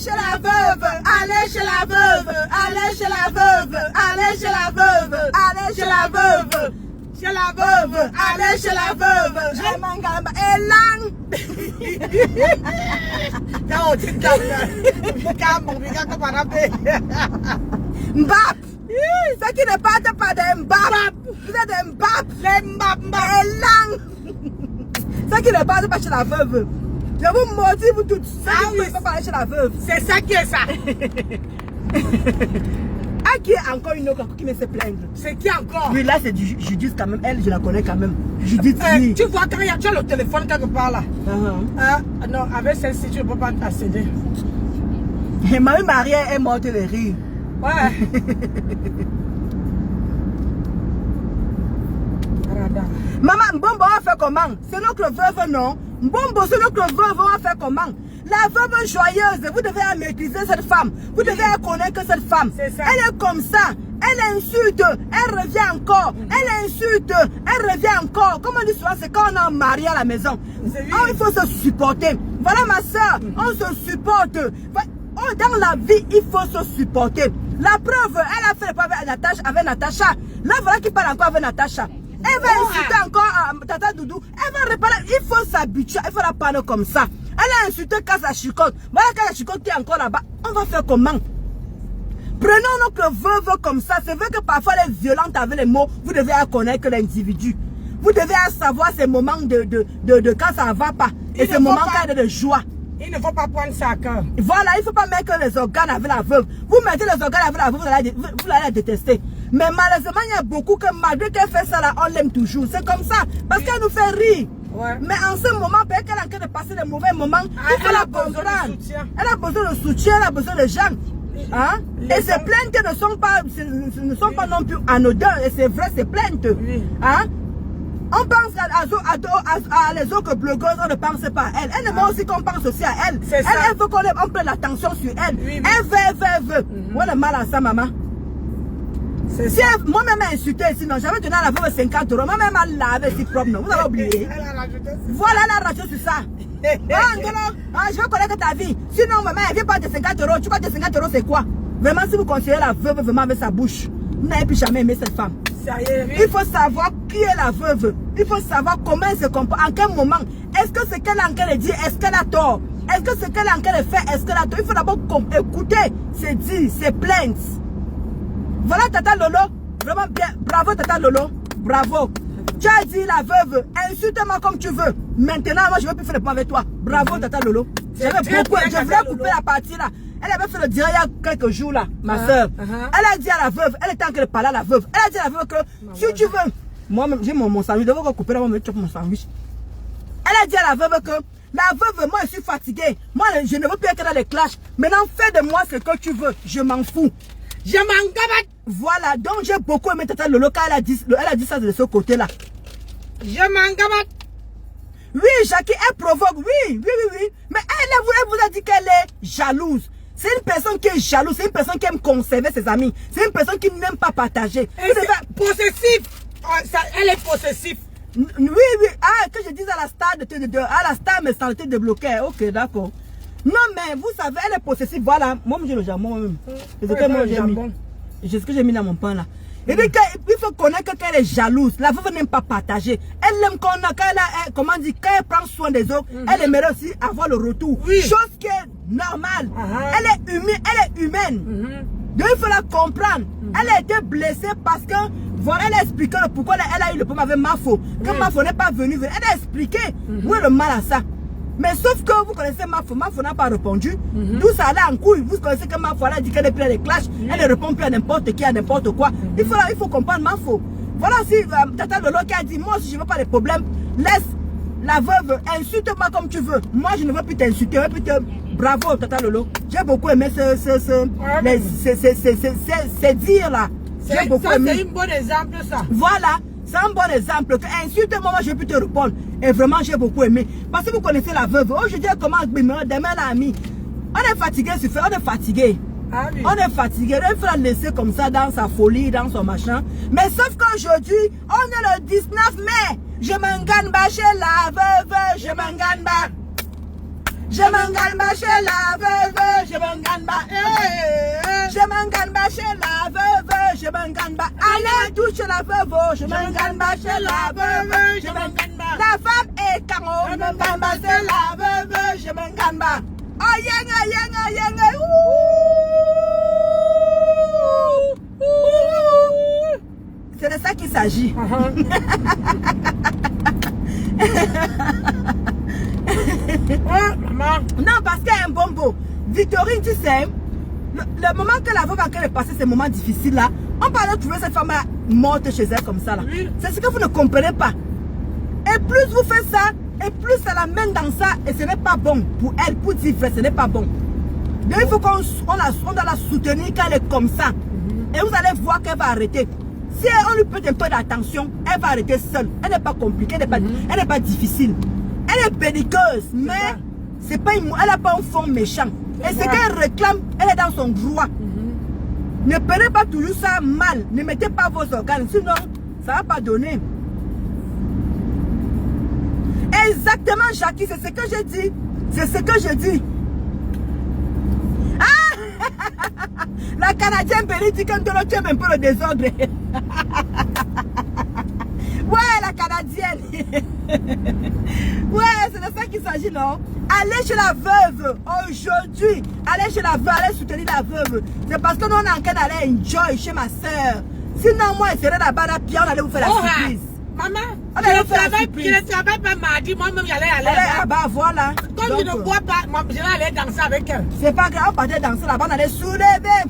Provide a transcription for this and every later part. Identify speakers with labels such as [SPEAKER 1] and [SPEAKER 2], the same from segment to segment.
[SPEAKER 1] chez la veuve, allez chez la veuve, allez chez la veuve, allez chez la veuve, allez chez la veuve, chez la veuve, allez chez la veuve, je m'engage, élan. Mbap, ce qui ne parle pas de Mbap, vous êtes de Mbap, les Mbap, élan. Ce qui ne parle pas chez la veuve. Je vous maudis, vous toutes. Ça qui ne peut pas parler chez la veuve.
[SPEAKER 2] C'est ça qui est ça.
[SPEAKER 1] Ah, qui est encore une autre qui me se plaindre.
[SPEAKER 2] C'est qui encore?
[SPEAKER 1] Oui, là, c'est Judith quand même. Elle, je la connais quand même. Judith, oui.
[SPEAKER 2] Tu vois, quand tu as le téléphone quelque part là. Non, avec celle-ci, tu ne peux pas accéder.
[SPEAKER 1] Et Marie-Marie est morte de rire.
[SPEAKER 2] Ouais.
[SPEAKER 1] Maman, Mbombo va faire comment? C'est notre veuve, non? Mbombo, c'est notre veuve, on va faire comment? La veuve joyeuse, vous devez maîtriser cette femme. Vous devez connaître cette femme. Elle est comme ça. Elle insulte. Elle revient encore. Elle insulte. Elle revient encore. Comme on dit souvent, c'est quand on est marié à la maison. Il faut se supporter. Voilà ma soeur. On se supporte. Dans la vie, il faut se supporter. La preuve, elle a fait le pas avec Natacha. Là, voilà qui parle encore avec Natacha. Elle va insulter encore Tata Doudou. Elle va réparer. Il faut s'habituer. Il faut la parler comme ça. Elle a insulté Casa Chicotte. Voilà Casa Chicotte qui est encore là-bas. On va faire comment? Prenons notre veuve comme ça. C'est vrai que parfois elle est violente avec les mots. Vous devez connaître l'individu. Vous devez savoir ces moments de quand ça ne va pas. Et ces moments quand elle est de joie.
[SPEAKER 2] Il ne faut pas prendre ça à cœur.
[SPEAKER 1] Voilà, il ne faut pas mettre les organes avec la veuve. Vous mettez les organes avec la veuve, vous allez la détester. Mais malheureusement, il y a beaucoup que malgré qu'elle fait ça là, on l'aime toujours. C'est comme ça. Parce qu'elle nous fait rire. Ouais. Mais en ce moment, peut-être qu'elle est en train de passer des mauvais moments. Il faut la comprendre. Elle a besoin de soutien, elle a besoin de gens. Hein? Et ces plaintes ne sont pas non plus anodines. Et c'est vrai, ces plaintes. Oui. Hein? On pense à les autres blogueuses, on ne pense pas à elle. Elle aime aussi qu'on pense aussi à elle. Elle veut qu'on prenne l'attention sur elle. Oui, elle veut. Moi, le mal à ça, maman. Si moi-même insulté sinon j'avais donné à la veuve 50 €. Moi-même elle lavé si propre, non. Vous avez oublié. Voilà, elle a rajouté sur ça. Je veux connaître ta vie. Sinon, maman, elle vient pas de 50 €. Tu vois, de 50 € c'est quoi? Vraiment, si vous conseillez la veuve vraiment avec sa bouche, vous n'avez plus jamais aimé cette femme. Il faut savoir qui est la veuve. Il faut savoir comment elle se comporte, en quel moment. Est-ce que ce qu'elle est en train de dire, est-ce qu'elle a tort? Est-ce que ce qu'elle est en train de faire, est-ce qu'elle a tort? Il faut d'abord écouter ses dires, ses plaintes. Voilà Tata Lolo, vraiment bien, bravo Tata Lolo, bravo. Tu as dit la veuve, insulte-moi comme tu veux. Maintenant, moi je ne veux plus faire le point avec toi. Bravo Tata Lolo. Je voulais couper la partie là. Elle avait fait le direct il y a quelques jours là, ma soeur. Elle a dit à la veuve, elle était en train de parler à la veuve. Elle a dit à la veuve que si tu veux, moi j'ai mon sandwich, je vais couper là, moi je vais choper mon sandwich. Elle a dit à la veuve que la veuve, moi je suis fatiguée. Moi je ne veux plus être dans les clashs. Maintenant fais de moi ce que tu veux, je m'en fous. Je m'en gabatte. Voilà, donc j'ai beaucoup aimé Tata Lolo quand elle a dit ça de ce côté-là.
[SPEAKER 2] Je m'en gabatte.
[SPEAKER 1] Oui, Jackie, elle provoque, oui. Mais elle vous a dit qu'elle est jalouse. C'est une personne qui est jalouse, c'est une personne qui aime conserver ses amis. C'est une personne qui n'aime pas partager.
[SPEAKER 2] Possessif. Elle est possessive.
[SPEAKER 1] Oui. Ah, que je dise à la star mais sans te débloquer. Ok, d'accord. Non, mais vous savez, elle est possessive. Voilà, moi j'ai le jambon. C'est ce que moi j'ai mis. C'est ce que j'ai mis dans mon pain là. Il faut connaître qu'elle est jalouse. La veuve n'aime pas partager. Elle aime quand elle prend soin des autres, elle aimerait aussi avoir le retour. Oui. Chose qui est normale. Elle est humaine. Donc il faut la comprendre. Elle a été blessée parce que, voilà, elle a expliqué pourquoi elle a eu le problème avec Mafo. Quand Mafo n'est pas venu, elle a expliqué où est le mal à ça. Mais sauf que vous connaissez Mafo n'a pas répondu. D'où ça allait en couille. Vous connaissez que Mafo a dit qu'elle est pleine de clash. Elle ne répond plus à n'importe qui, à n'importe quoi. Il faut comprendre Mafo. Voilà si Tata Lolo qui a dit, moi si je ne veux pas de problème, laisse la veuve, insulte-moi comme tu veux. Moi je ne veux plus t'insulter, je veux plus te... Bravo Tata Lolo. J'ai beaucoup aimé ces dires là. J'ai beaucoup aimé.
[SPEAKER 2] C'est un bon exemple ça.
[SPEAKER 1] Voilà. C'est un bon exemple. Insulte-moi, moi je peux te répondre. Et vraiment, j'ai beaucoup aimé. Parce que vous connaissez la veuve. Aujourd'hui, comment demain la amie. On est fatigué, on est fatigué. Ah oui. On est fatigué. Il faut la laisser comme ça dans sa folie, dans son machin. Mais sauf qu'aujourd'hui, on est le 19 mai. Je m'engane bas chez la veuve. Je m'engane bas. Je m'engane bas chez la veuve. Je m'engane chez la veuve, je m'engane pas. Allez tout chez la veuve, je m'engane pas chez la veuve, je m'engane pas. La femme est carreau, je m'engane pas chez la veuve, je m'engane pas. Oh yenga yenga yenga. C'est de ça qu'il s'agit. Non, parce qu'il y a un bonbon. Victorine, tu sais, le moment que la veuve a passé ces moments difficiles là, on peut aller trouver cette femme là morte chez elle comme ça là. Oui. C'est ce que vous ne comprenez pas. Et plus vous faites ça, et plus ça la mène dans ça, et ce n'est pas bon pour elle, pour dire vrai, ce n'est pas bon. Donc il faut qu'on doit la soutenir quand elle est comme ça. Et vous allez voir qu'elle va arrêter. Si on lui prête un peu d'attention, elle va arrêter seule. Elle n'est pas compliquée, elle n'est pas difficile. Elle est belliqueuse, mais c'est pas elle n'a pas un fond méchant. Et ce qu'elle réclame, elle est dans son droit. Ne prenez pas toujours ça mal. Ne mettez pas vos organes, sinon ça ne va pas donner. Exactement, Jackie, c'est ce que j'ai dit. C'est ce que je dis. Ah! La Canadienne Béli dit que tu aimes un peu le désordre. Ouais, la Canadienne. Ouais, c'est de ça qu'il s'agit, non? Allez chez la veuve aujourd'hui. Allez chez la veuve, allez soutenir la veuve. C'est parce que nous, on est en train d'aller enjoy chez ma soeur. Sinon, moi, elle serait là-bas, là, puis on allait vous faire la surprise.
[SPEAKER 2] Maman, je ne travaille pas mardi, moi-même j'allais aller là-bas.
[SPEAKER 1] Bah voilà.
[SPEAKER 2] Comme je ne bois pas, je vais aller danser avec elle.
[SPEAKER 1] C'est pas grave, on partait danser là-bas, on allait soulever.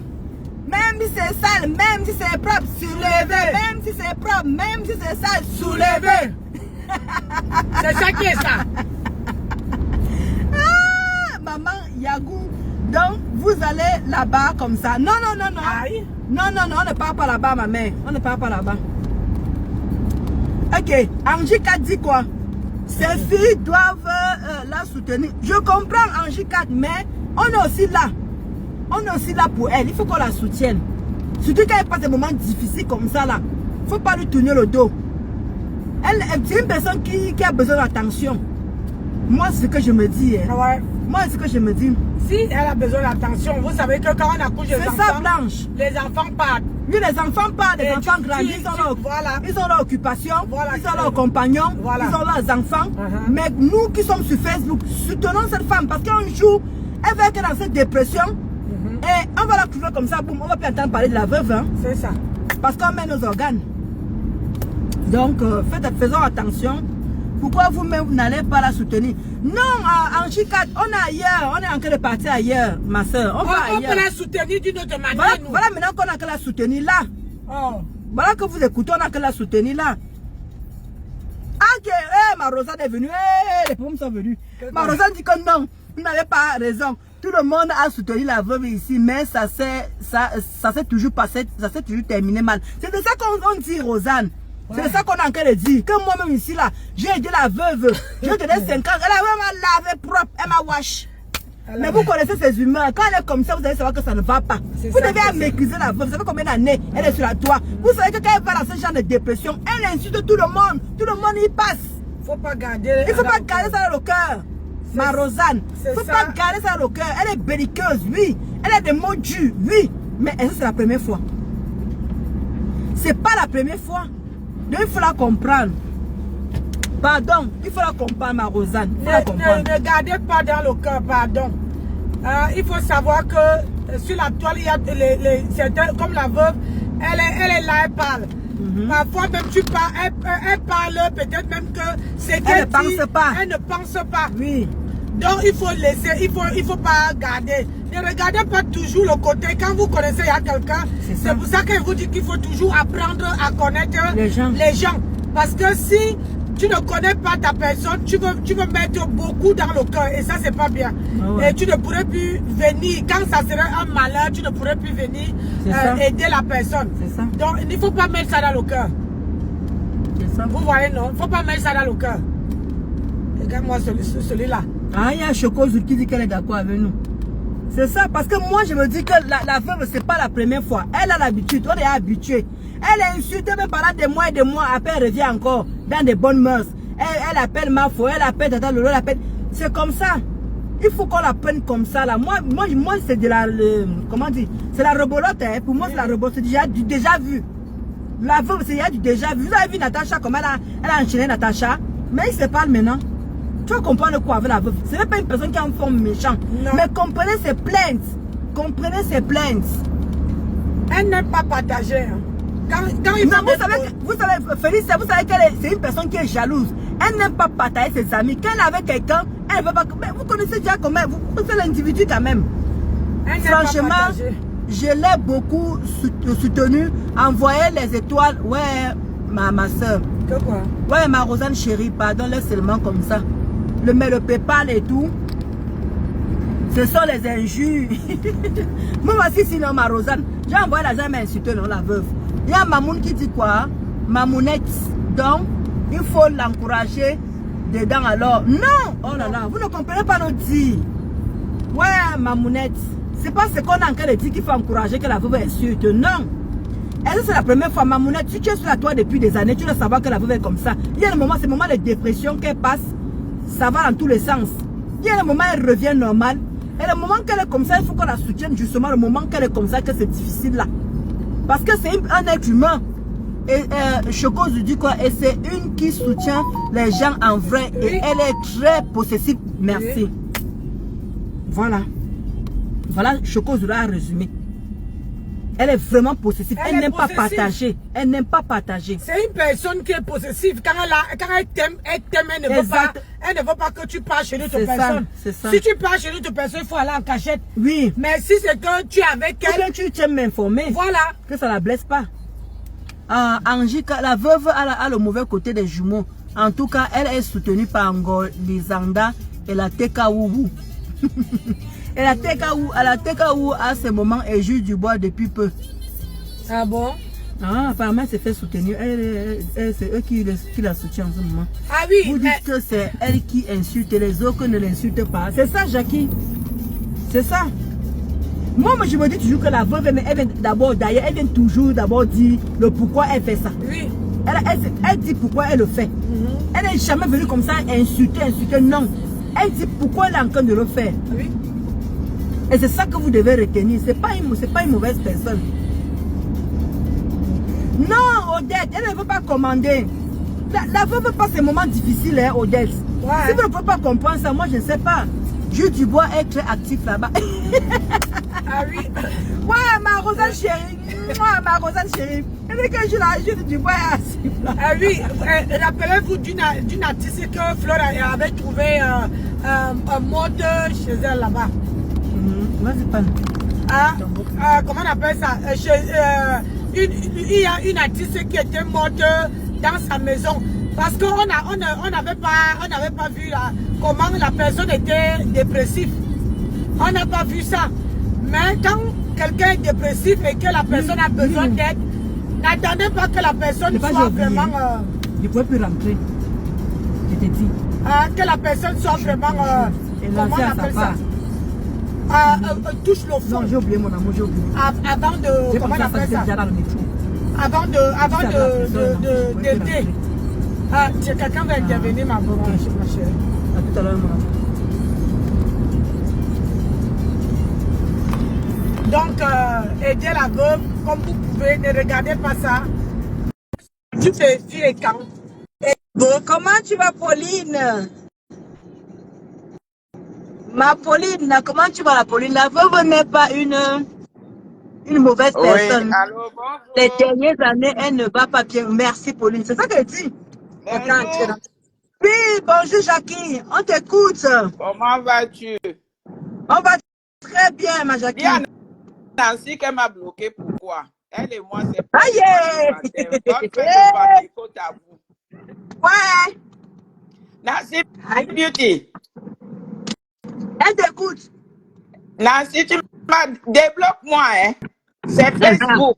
[SPEAKER 1] Même si c'est sale, même si c'est propre, soulever. Même si c'est propre, même si c'est sale, soulever.
[SPEAKER 2] C'est ça qui est ça.
[SPEAKER 1] Ah, maman Yagou. Donc, vous allez là-bas comme ça. Non, non, non, non.
[SPEAKER 2] Aïe.
[SPEAKER 1] Non, non, non, on ne part pas là-bas, ma mère. On ne part pas là-bas. Ok, Angie 4 dit quoi? Ces filles doivent la soutenir. Je comprends Angie 4, mais on est aussi là. On est aussi là pour elle. Il faut qu'on la soutienne. Surtout quand elle passe des moments difficiles comme ça là. Il ne faut pas lui tourner le dos. Elle est une personne qui a besoin d'attention. Moi, c'est ce que je me dis. Hein.
[SPEAKER 2] Ouais.
[SPEAKER 1] Moi, c'est ce que je me dis.
[SPEAKER 2] Si elle a besoin d'attention, vous savez que quand on accouche les enfants,
[SPEAKER 1] c'est ça, Blanche.
[SPEAKER 2] Les enfants partent.
[SPEAKER 1] Oui, les enfants partent, les enfants grandissent, ils ont leur occupation, ils ont leurs compagnons, ils ont leurs enfants. Mais nous qui sommes sur Facebook, soutenons cette femme parce qu'un jour, elle va être dans cette dépression et on va la trouver comme ça, boum, on va plus entendre parler de la veuve. Hein,
[SPEAKER 2] c'est ça.
[SPEAKER 1] Parce qu'on met nos organes. Donc, faisons attention. Pourquoi vous-même vous n'allez pas la soutenir? Non, en Chicat, on est ailleurs, on est en train de partir ailleurs, ma soeur. On
[SPEAKER 2] peut la soutenir d'une autre manière.
[SPEAKER 1] Voilà maintenant qu'on a que la soutenir là. Voilà que vous écoutez, on a que la soutenir là. Ah, ok, ma Rosanne est venue, les problèmes sont venus. Ma Rosanne dit que non, vous n'avez pas raison. Tout le monde a soutenu la veuve ici, mais ça s'est toujours passé, ça s'est toujours terminé mal. C'est de ça qu'on dit, Rosanne. C'est de ça qu'on est en train de dire. Que moi-même ici, là, j'ai aidé la veuve. Je te donne 5 ans. Elle a vraiment lavé propre. Elle m'a wash. Mais vous connaissez ces humeurs. Quand elle est comme ça, vous allez savoir que ça ne va pas. Vous devez maîtriser la veuve. Vous savez combien d'années elle est sur la toit. Vous savez que quand elle va dans ce genre de dépression, elle insulte tout le monde. Tout le monde y passe.
[SPEAKER 2] Faut pas garder.
[SPEAKER 1] Il ne faut pas garder ça dans le cœur. Ma Rosanne. Il ne faut pas garder ça dans le cœur. Elle est belliqueuse, oui. Elle a des mots durs, oui. Mais c'est la première fois. C'est pas la première fois. Donc il faut la comprendre. Pardon, il faut la comprendre, ma Rosanne.
[SPEAKER 2] Ne gardez pas dans le cœur, pardon. Il faut savoir que sur la toile, il y a certains, comme la veuve, elle est là, elle parle. Parfois même tu parles, elle parle peut-être même que c'est qu'elle ne pense pas. Elle ne pense pas.
[SPEAKER 1] Oui.
[SPEAKER 2] Donc il faut laisser, il faut pas garder. Ne regardez pas toujours le côté. Quand vous connaissez il y a quelqu'un, c'est pour ça qu'elle vous dit qu'il faut toujours apprendre à connaître les gens. Parce que si tu ne connais pas ta personne, tu veux mettre beaucoup dans le cœur et ça c'est pas bien. Et tu ne pourrais plus venir, quand ça serait un malheur, tu ne pourrais plus venir aider la personne.
[SPEAKER 1] Ça.
[SPEAKER 2] Donc il ne faut pas mettre ça dans le cœur. Vous voyez, non? Il ne faut pas mettre ça dans le cœur. Regarde-moi celui-là.
[SPEAKER 1] Ah, il y a Chocozo qui dit qu'elle est d'accord avec nous. C'est ça, parce que moi je me dis que la veuve, c'est pas la première fois. Elle a l'habitude, on est habitué. Elle est insultée même pendant des mois et des mois, après elle revient encore dans des bonnes mœurs. Elle appelle Mafo, elle appelle Tata Lolo, elle appelle. C'est comme ça. Il faut qu'on la prenne comme ça là. Moi c'est de la... comment dire? C'est la rebolote. Hein. Pour moi, c'est la rebolote. C'est déjà du déjà vu. La veuve, c'est du déjà vu. Vous avez vu Natacha, comment elle a enchaîné Natacha. Mais ils se parlent maintenant. Tu vas comprendre quoi avec la veuve. Ce n'est pas une personne qui est en forme méchante. Non. Mais comprenez ses plaintes. Comprenez ses plaintes.
[SPEAKER 2] Elle n'aime pas partager. Hein. Quand il
[SPEAKER 1] non, vous savez, Félicia, vous savez qu'elle c'est une personne qui est jalouse. Elle n'aime pas partager ses amis. Quand elle est avec quelqu'un, elle ne veut pas. Mais vous connaissez déjà comment. Vous connaissez l'individu quand même. Franchement, je l'ai beaucoup soutenu. Envoyer les étoiles. Ouais, ma soeur.
[SPEAKER 2] Que quoi?
[SPEAKER 1] Ouais, ma Rosanne chérie, pardon, laisse seulement comme ça. Le PayPal et tout. Ce sont les injures. Moi aussi, sinon, ma Rosanne, j'ai envoyé l'argent m'insulter, non, la veuve. Il y a Mamoun qui dit quoi? Mamounette. Donc, il faut l'encourager dedans alors. Non! Oh là là, vous ne comprenez pas nos dits. Ouais, Mamounette. C'est pas ce qu'on a en train de dire qu'il faut encourager que la veuve insulte. Non. Est-ce que c'est la première fois, Mamounette? Si tu es sur la toile depuis des années, tu dois savoir que la veuve est comme ça. Il y a un moment, c'est le moment de dépression qu'elle passe. Ça va dans tous les sens. Il y a un moment, elle revient normale. Et le moment qu'elle est comme ça, il faut qu'on la soutienne justement. Le moment qu'elle est comme ça, que c'est difficile là. Parce que c'est un être humain. Et Choco dit quoi? Et c'est une qui soutient les gens en vrai. Et elle est très possessive. Merci. Voilà. Voilà, Choco a résumé. Elle est vraiment possessive. Elle n'aime pas partager. Elle n'aime pas partager.
[SPEAKER 2] C'est une personne qui est possessive. Quand elle t'aime, elle ne veut pas que tu parles chez l'autre personne.
[SPEAKER 1] C'est ça.
[SPEAKER 2] Si tu parles chez l'autre personne, il faut aller en cachette.
[SPEAKER 1] Oui.
[SPEAKER 2] Mais si c'est que tu es avec elle,
[SPEAKER 1] tu tiens m'informer.
[SPEAKER 2] Voilà.
[SPEAKER 1] Que ça ne la blesse pas. Angie, la veuve a le mauvais côté des jumeaux. En tout cas, elle est soutenue par Ngol, Lizanda et la Tekaoubou. Et la Tekaou à ce moment est juste du bois depuis peu.
[SPEAKER 2] Ah bon?
[SPEAKER 1] Ah, apparemment, elle s'est fait soutenir. C'est eux qui la soutiennent en ce moment.
[SPEAKER 2] Ah oui.
[SPEAKER 1] Vous dites que c'est elle qui insulte et les autres ne l'insultent pas. C'est ça, Jackie. C'est ça. Moi, je me dis toujours que la veuve, elle vient d'abord, d'ailleurs, elle vient toujours d'abord dire le pourquoi elle fait ça.
[SPEAKER 2] Oui.
[SPEAKER 1] Elle dit pourquoi elle le fait. Elle n'est jamais venue comme ça insulter. Non. Elle dit pourquoi elle est en train de le faire.
[SPEAKER 2] Oui.
[SPEAKER 1] Et c'est ça que vous devez retenir. C'est pas une mauvaise personne. Non, Odette, elle ne veut pas commander. La veuve passe ces moments difficiles, hein, Odette. Ouais. Si vous ne pouvez pas comprendre ça, moi je ne sais pas. Jules Dubois est très actif là-bas.
[SPEAKER 2] Ah oui.
[SPEAKER 1] Ouais, ma Rosanne chérie. Moi, ma Rosanne chérie. Elle dit que Jules Dubois est actif là.
[SPEAKER 2] Ah oui. Rappelez-vous d'une artiste que Flore avait trouvé un mode chez elle là-bas.
[SPEAKER 1] Vas-y, parle.
[SPEAKER 2] Comment on appelle ça? Il y a une artiste qui était morte dans sa maison. Parce qu'on n'avait pas vu comment la personne était dépressive. On n'a pas vu ça. Mais quand quelqu'un est dépressif et que la personne a besoin d'aide, n'attendez pas que la personne soit vraiment...
[SPEAKER 1] Je ne pouvais plus rentrer. Je t'ai dit.
[SPEAKER 2] Que la personne soit vraiment... comment on appelle ça? Touche le fond.
[SPEAKER 1] Non, j'ai oublié mon amour, j'ai oublié.
[SPEAKER 2] Avant de... Comment on appelle ça? Avant de d'aider. Quelqu'un va intervenir, ma chérie.
[SPEAKER 1] À tout à l'heure, mon amour.
[SPEAKER 2] Donc, aider la veuve, comme vous pouvez, ne regardez pas ça. Tu fais et quand.
[SPEAKER 1] Comment tu vas, Pauline? Ma Pauline, comment tu vas, la Pauline? La veuve n'est pas une mauvaise personne.
[SPEAKER 3] Oui, allô, bonjour.
[SPEAKER 1] Les dernières années, elle ne va pas bien. Merci, Pauline. C'est ça qu'elle dit.
[SPEAKER 3] Bonjour.
[SPEAKER 1] Oui, bonjour, Jackie. On t'écoute.
[SPEAKER 3] Comment vas-tu?
[SPEAKER 1] On va très bien, ma Jackie.
[SPEAKER 3] Bien, Nancy qu'elle m'a bloqué. Pourquoi? Elle et moi, c'est pas bonne fête de côte à vous.
[SPEAKER 1] Ouais.
[SPEAKER 3] Nancy Beauty.
[SPEAKER 1] Elle t'écoute.
[SPEAKER 3] Nancy, tu m'as... Débloque-moi, hein. C'est Facebook.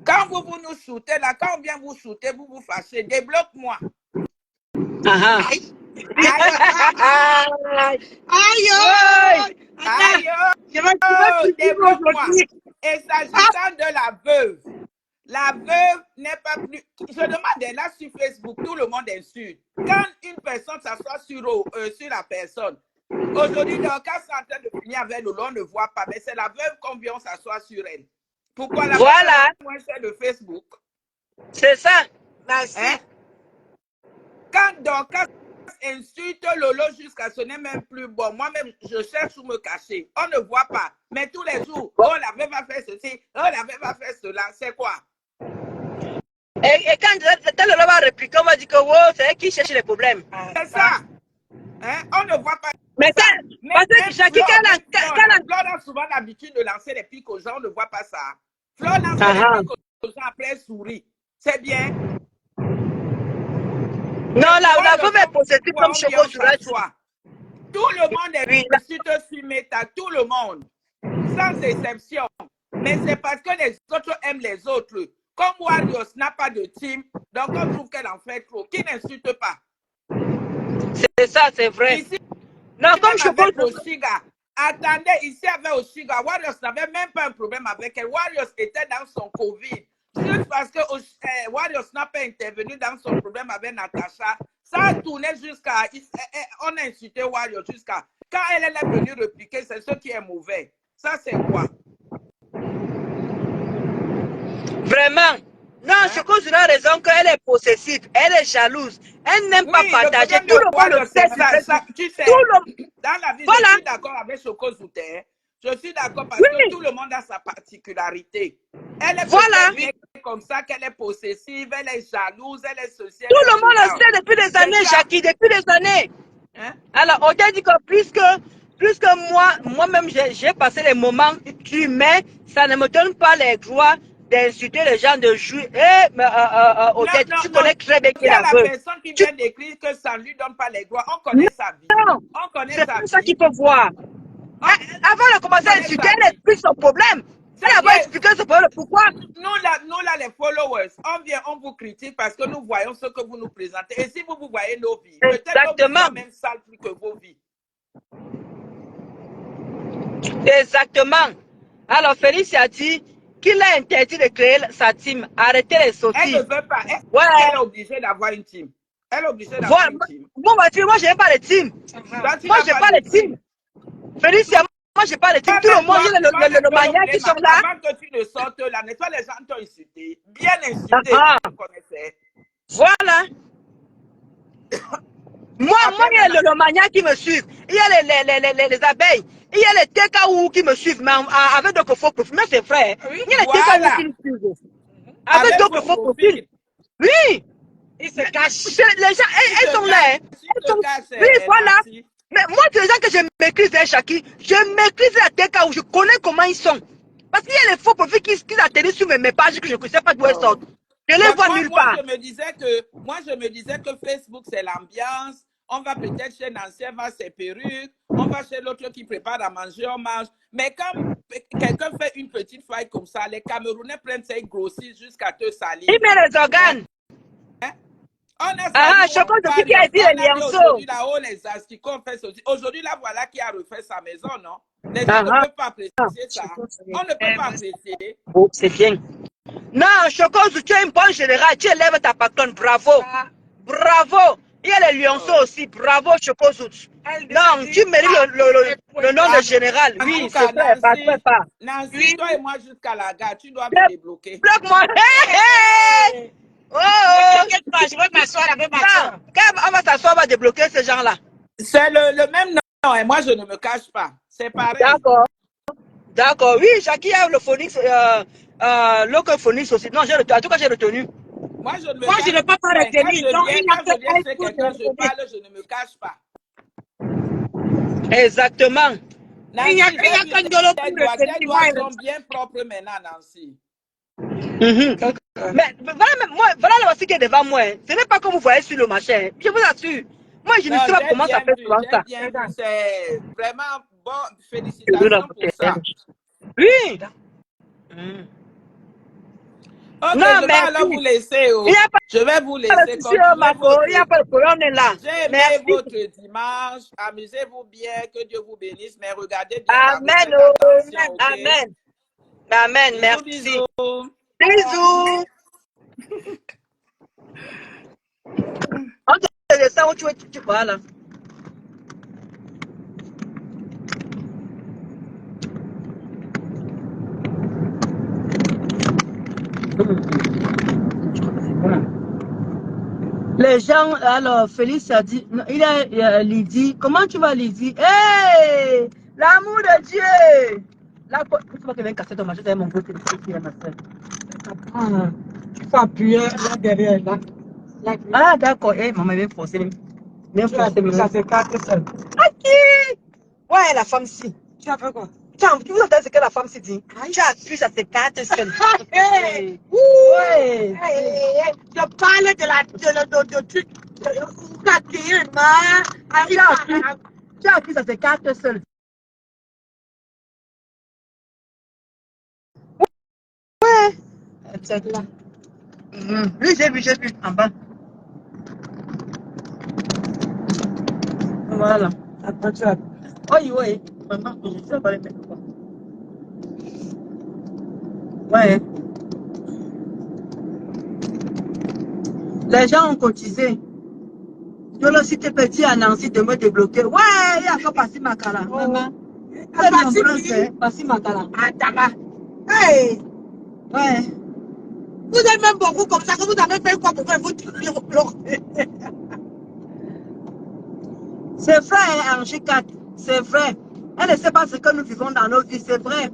[SPEAKER 3] Quand vous nous shootez, là, quand on vient vous shooter, vous vous fâchez. Débloque-moi.
[SPEAKER 1] Aïe.
[SPEAKER 3] Débloque-moi. Et s'agissant de la veuve n'est pas plus... Je demande là sur Facebook, tout le monde insulte. Quand une personne s'assoit sur la personne, Aujourd'hui, Dorcas est en train de finir avec Lolo, on ne voit pas, mais c'est la veuve qu'on vient s'asseoir sur elle. Pourquoi la veuve est moins chère de Facebook?
[SPEAKER 4] C'est ça.
[SPEAKER 2] Merci.
[SPEAKER 3] Hein? Quand Dorcas insulte Lolo jusqu'à ce n'est même plus bon, moi-même, je cherche où me cacher. On ne voit pas. Mais tous les jours, oh, la veuve va faire ceci, oh, la veuve va faire cela. C'est quoi?
[SPEAKER 4] Et quand Lolo va répliquer, on va dire que wow, c'est elle qui cherche les problèmes.
[SPEAKER 3] C'est ça. Hein? On ne voit pas.
[SPEAKER 4] Mais ça, parce que Jackie,
[SPEAKER 3] Flo a souvent l'habitude de lancer les pics aux gens, on ne voit pas ça. Flo lance les pics aux gens, après elle sourit. C'est bien.
[SPEAKER 4] Non, la veuve est possessive comme Choco sur la toile.
[SPEAKER 3] Tout le monde est insulte sur Meta, tout le monde. Sans exception. Mais c'est parce que les autres aiment les autres. Comme Warriors n'a pas de team, donc on trouve qu'elle en fait trop. Qui n'insulte pas?
[SPEAKER 4] C'est ça, c'est vrai.
[SPEAKER 3] Ici,
[SPEAKER 4] non, comme Choco
[SPEAKER 3] Oshiga. Attendez, ici avec Oshiga, Warriors n'avait même pas un problème avec elle. Warriors était dans son Covid. Juste parce que Warriors n'a pas intervenu dans son problème avec Natasha, ça a tourné jusqu'à... On a insulté Warriors jusqu'à... Quand elle est venue répliquer, c'est ce qui est mauvais. Ça, c'est quoi?
[SPEAKER 4] Vraiment. Non, Choco a raison qu'elle est possessive, elle est jalouse, elle n'aime pas partager. Tout le monde le sait.
[SPEAKER 3] Tu sais, dans la vie, je suis d'accord avec Choco Zouté. Je suis d'accord parce que tout le monde a sa particularité. Elle est comme ça, qu'elle est possessive, elle est jalouse, elle est sociale.
[SPEAKER 4] Tout le monde le sait depuis des années, Jackie, depuis des années. Hein? Alors, on t'a dit que plus que moi-même, j'ai passé les moments humains, ça ne me donne pas les droits d'insulter les gens, de jouer. Tu connais très bien qui est la
[SPEAKER 3] personne qui vient d'écrire que ça ne lui donne pas les droits. On connaît sa vie. On connaît sa vie.
[SPEAKER 4] C'est ça qu'il faut voir. Avant de commencer à insulter, elle explique son problème. Elle va expliquer son problème. Pourquoi?
[SPEAKER 3] Nous là, les followers, on vient, on vous critique parce que nous voyons ce que vous nous présentez. Et si vous voyez nos vies, peut-être que vous êtes même sale plus que vos vies.
[SPEAKER 4] Exactement. Alors, Félix a dit qu'il a interdit de créer sa team. Arrêtez les sottises.
[SPEAKER 3] Elle ne veut pas. Elle est obligée d'avoir une team. Elle est obligée d'avoir une team.
[SPEAKER 4] Bon, moi, je n'ai pas de team. Moi, je n'ai pas de team. Félicia, moi, je n'ai pas de team. Tout le monde, le mania qui sont là.
[SPEAKER 3] Avant que tu ne sortes là, n'est-ce pas les gens t'ont insulté? Bien insulté, vous connaissez.
[SPEAKER 4] Voilà. Moi, il y a le mania qui me suit. Il y a les abeilles. Il y a les TKO qui me suivent, mais avec d'autres faux profils. Mais c'est vrai. Il y a les TKO qui me suivent. Avec d'autres faux profils. Oui.
[SPEAKER 2] Ils se cachent.
[SPEAKER 4] Les gens, elles sont là. Oui, voilà. Mais moi, les gens que je maîtrise, Jackie, je maîtrise la TKO. Je connais comment ils sont. Parce qu'il y a les faux profils qui atterrissent sur mes pages que je ne sais pas d'où elles sortent. Je les vois nulle part.
[SPEAKER 3] Moi, je me disais que Facebook, c'est l'ambiance. On va peut-être chez Nancy, on va ses perruques. On va chez l'autre qui prépare à manger, on mange. Mais quand quelqu'un fait une petite faille comme ça, les Camerounais prennent ça et grossissent jusqu'à te salir.
[SPEAKER 4] Il met les organes.
[SPEAKER 3] Hein? On a
[SPEAKER 4] Choco de qui a dit les lianceaux.
[SPEAKER 3] Aujourd'hui, là-haut, les asticots fait ceci. Aujourd'hui, là, voilà qui a refait sa maison, non? Les gens ne peuvent pas apprécier ça. On ne peut pas apprécier.
[SPEAKER 4] Oh, c'est bien. Non, Choco, tu es une bonne générale. Tu élèves ta patronne. Bravo. Bravo. Il y a les lionceaux aussi. Bravo, Choco Zout. Non, tu mérites le nom de général. Oui, c'est vrai. Pas.
[SPEAKER 3] Nancy, toi et moi jusqu'à la gare, tu dois me débloquer.
[SPEAKER 4] Bloque-moi. Oh,
[SPEAKER 2] je vais m'asseoir avec ma soeur.
[SPEAKER 4] Quand on va s'asseoir, on va débloquer ces gens-là.
[SPEAKER 3] C'est le même nom et moi je ne me cache pas. C'est pareil.
[SPEAKER 4] D'accord. Oui, Jackie a le phonix, local phonix aussi. Non, en tout cas, j'ai retenu.
[SPEAKER 3] Moi, je ne
[SPEAKER 2] peux pas retenir.
[SPEAKER 3] Donc, quand je viens chez quelqu'un, je parle, je ne me cache pas.
[SPEAKER 4] Exactement.
[SPEAKER 3] Nancy, tes doigts sont bien propres maintenant, Nancy.
[SPEAKER 4] Mais voilà la voici qui est devant moi. Ce n'est pas comme vous voyez sur le machin. Je vous assure. Moi, je ne sais pas comment ça fait souvent ça.
[SPEAKER 3] C'est vraiment bon. Félicitations pour ça.
[SPEAKER 4] Oui.
[SPEAKER 3] Ok, non, je vais alors vous laisser. Je vais vous laisser.
[SPEAKER 4] Il n'y a pas de problème, on est là.
[SPEAKER 3] J'ai aimé votre dimanche. Amusez-vous bien. Que Dieu vous bénisse. Mais regardez bien.
[SPEAKER 4] Amen. Amen. Amen. Merci.
[SPEAKER 3] Bisous.
[SPEAKER 4] Bisous. On te laisse ça où tu vas là. Les gens, alors, Félix a dit, non, il a Lydie. Comment tu vas, Lydie? Hey! L'amour de Dieu! Là, tu vois que vient casser ton machin, c'est mon beau téléphone qui est ma soeur.
[SPEAKER 2] Tu peux appuyer là derrière, là.
[SPEAKER 4] Ah, d'accord. Eh, maman vient forcer. Viens forcer.
[SPEAKER 2] Ça se casse seul.
[SPEAKER 4] Ok! Ouais, la femme-ci.
[SPEAKER 2] Tu as fait quoi?
[SPEAKER 4] Tu vous entendez ce que la femme s'est dit? Tu appuies, ça se casse seul.
[SPEAKER 2] Hey!
[SPEAKER 4] Ouais!
[SPEAKER 2] Je parle de truc.
[SPEAKER 4] Tu appuies, ça se casse seul. Ouais! C'est là. Oui, j'ai vu, en bas. Voilà.
[SPEAKER 2] Attention.
[SPEAKER 4] Oui, oui. Maman, je sais pas les mettre quoi. Ouais. Les gens ont cotisé. Yolo, si t'es petit à Nancy, de me débloquer. Ouais, il y a encore Passi Makala. Maman. Passi Makala.
[SPEAKER 2] Attends. Hey!
[SPEAKER 4] Ouais.
[SPEAKER 2] Vous êtes même beaucoup comme ça, que vous avez fait quoi pour que vous bloquer?
[SPEAKER 4] C'est vrai, hein, Angie 4. C'est vrai. Elle ne sait pas ce que nous vivons dans nos vies, c'est vrai.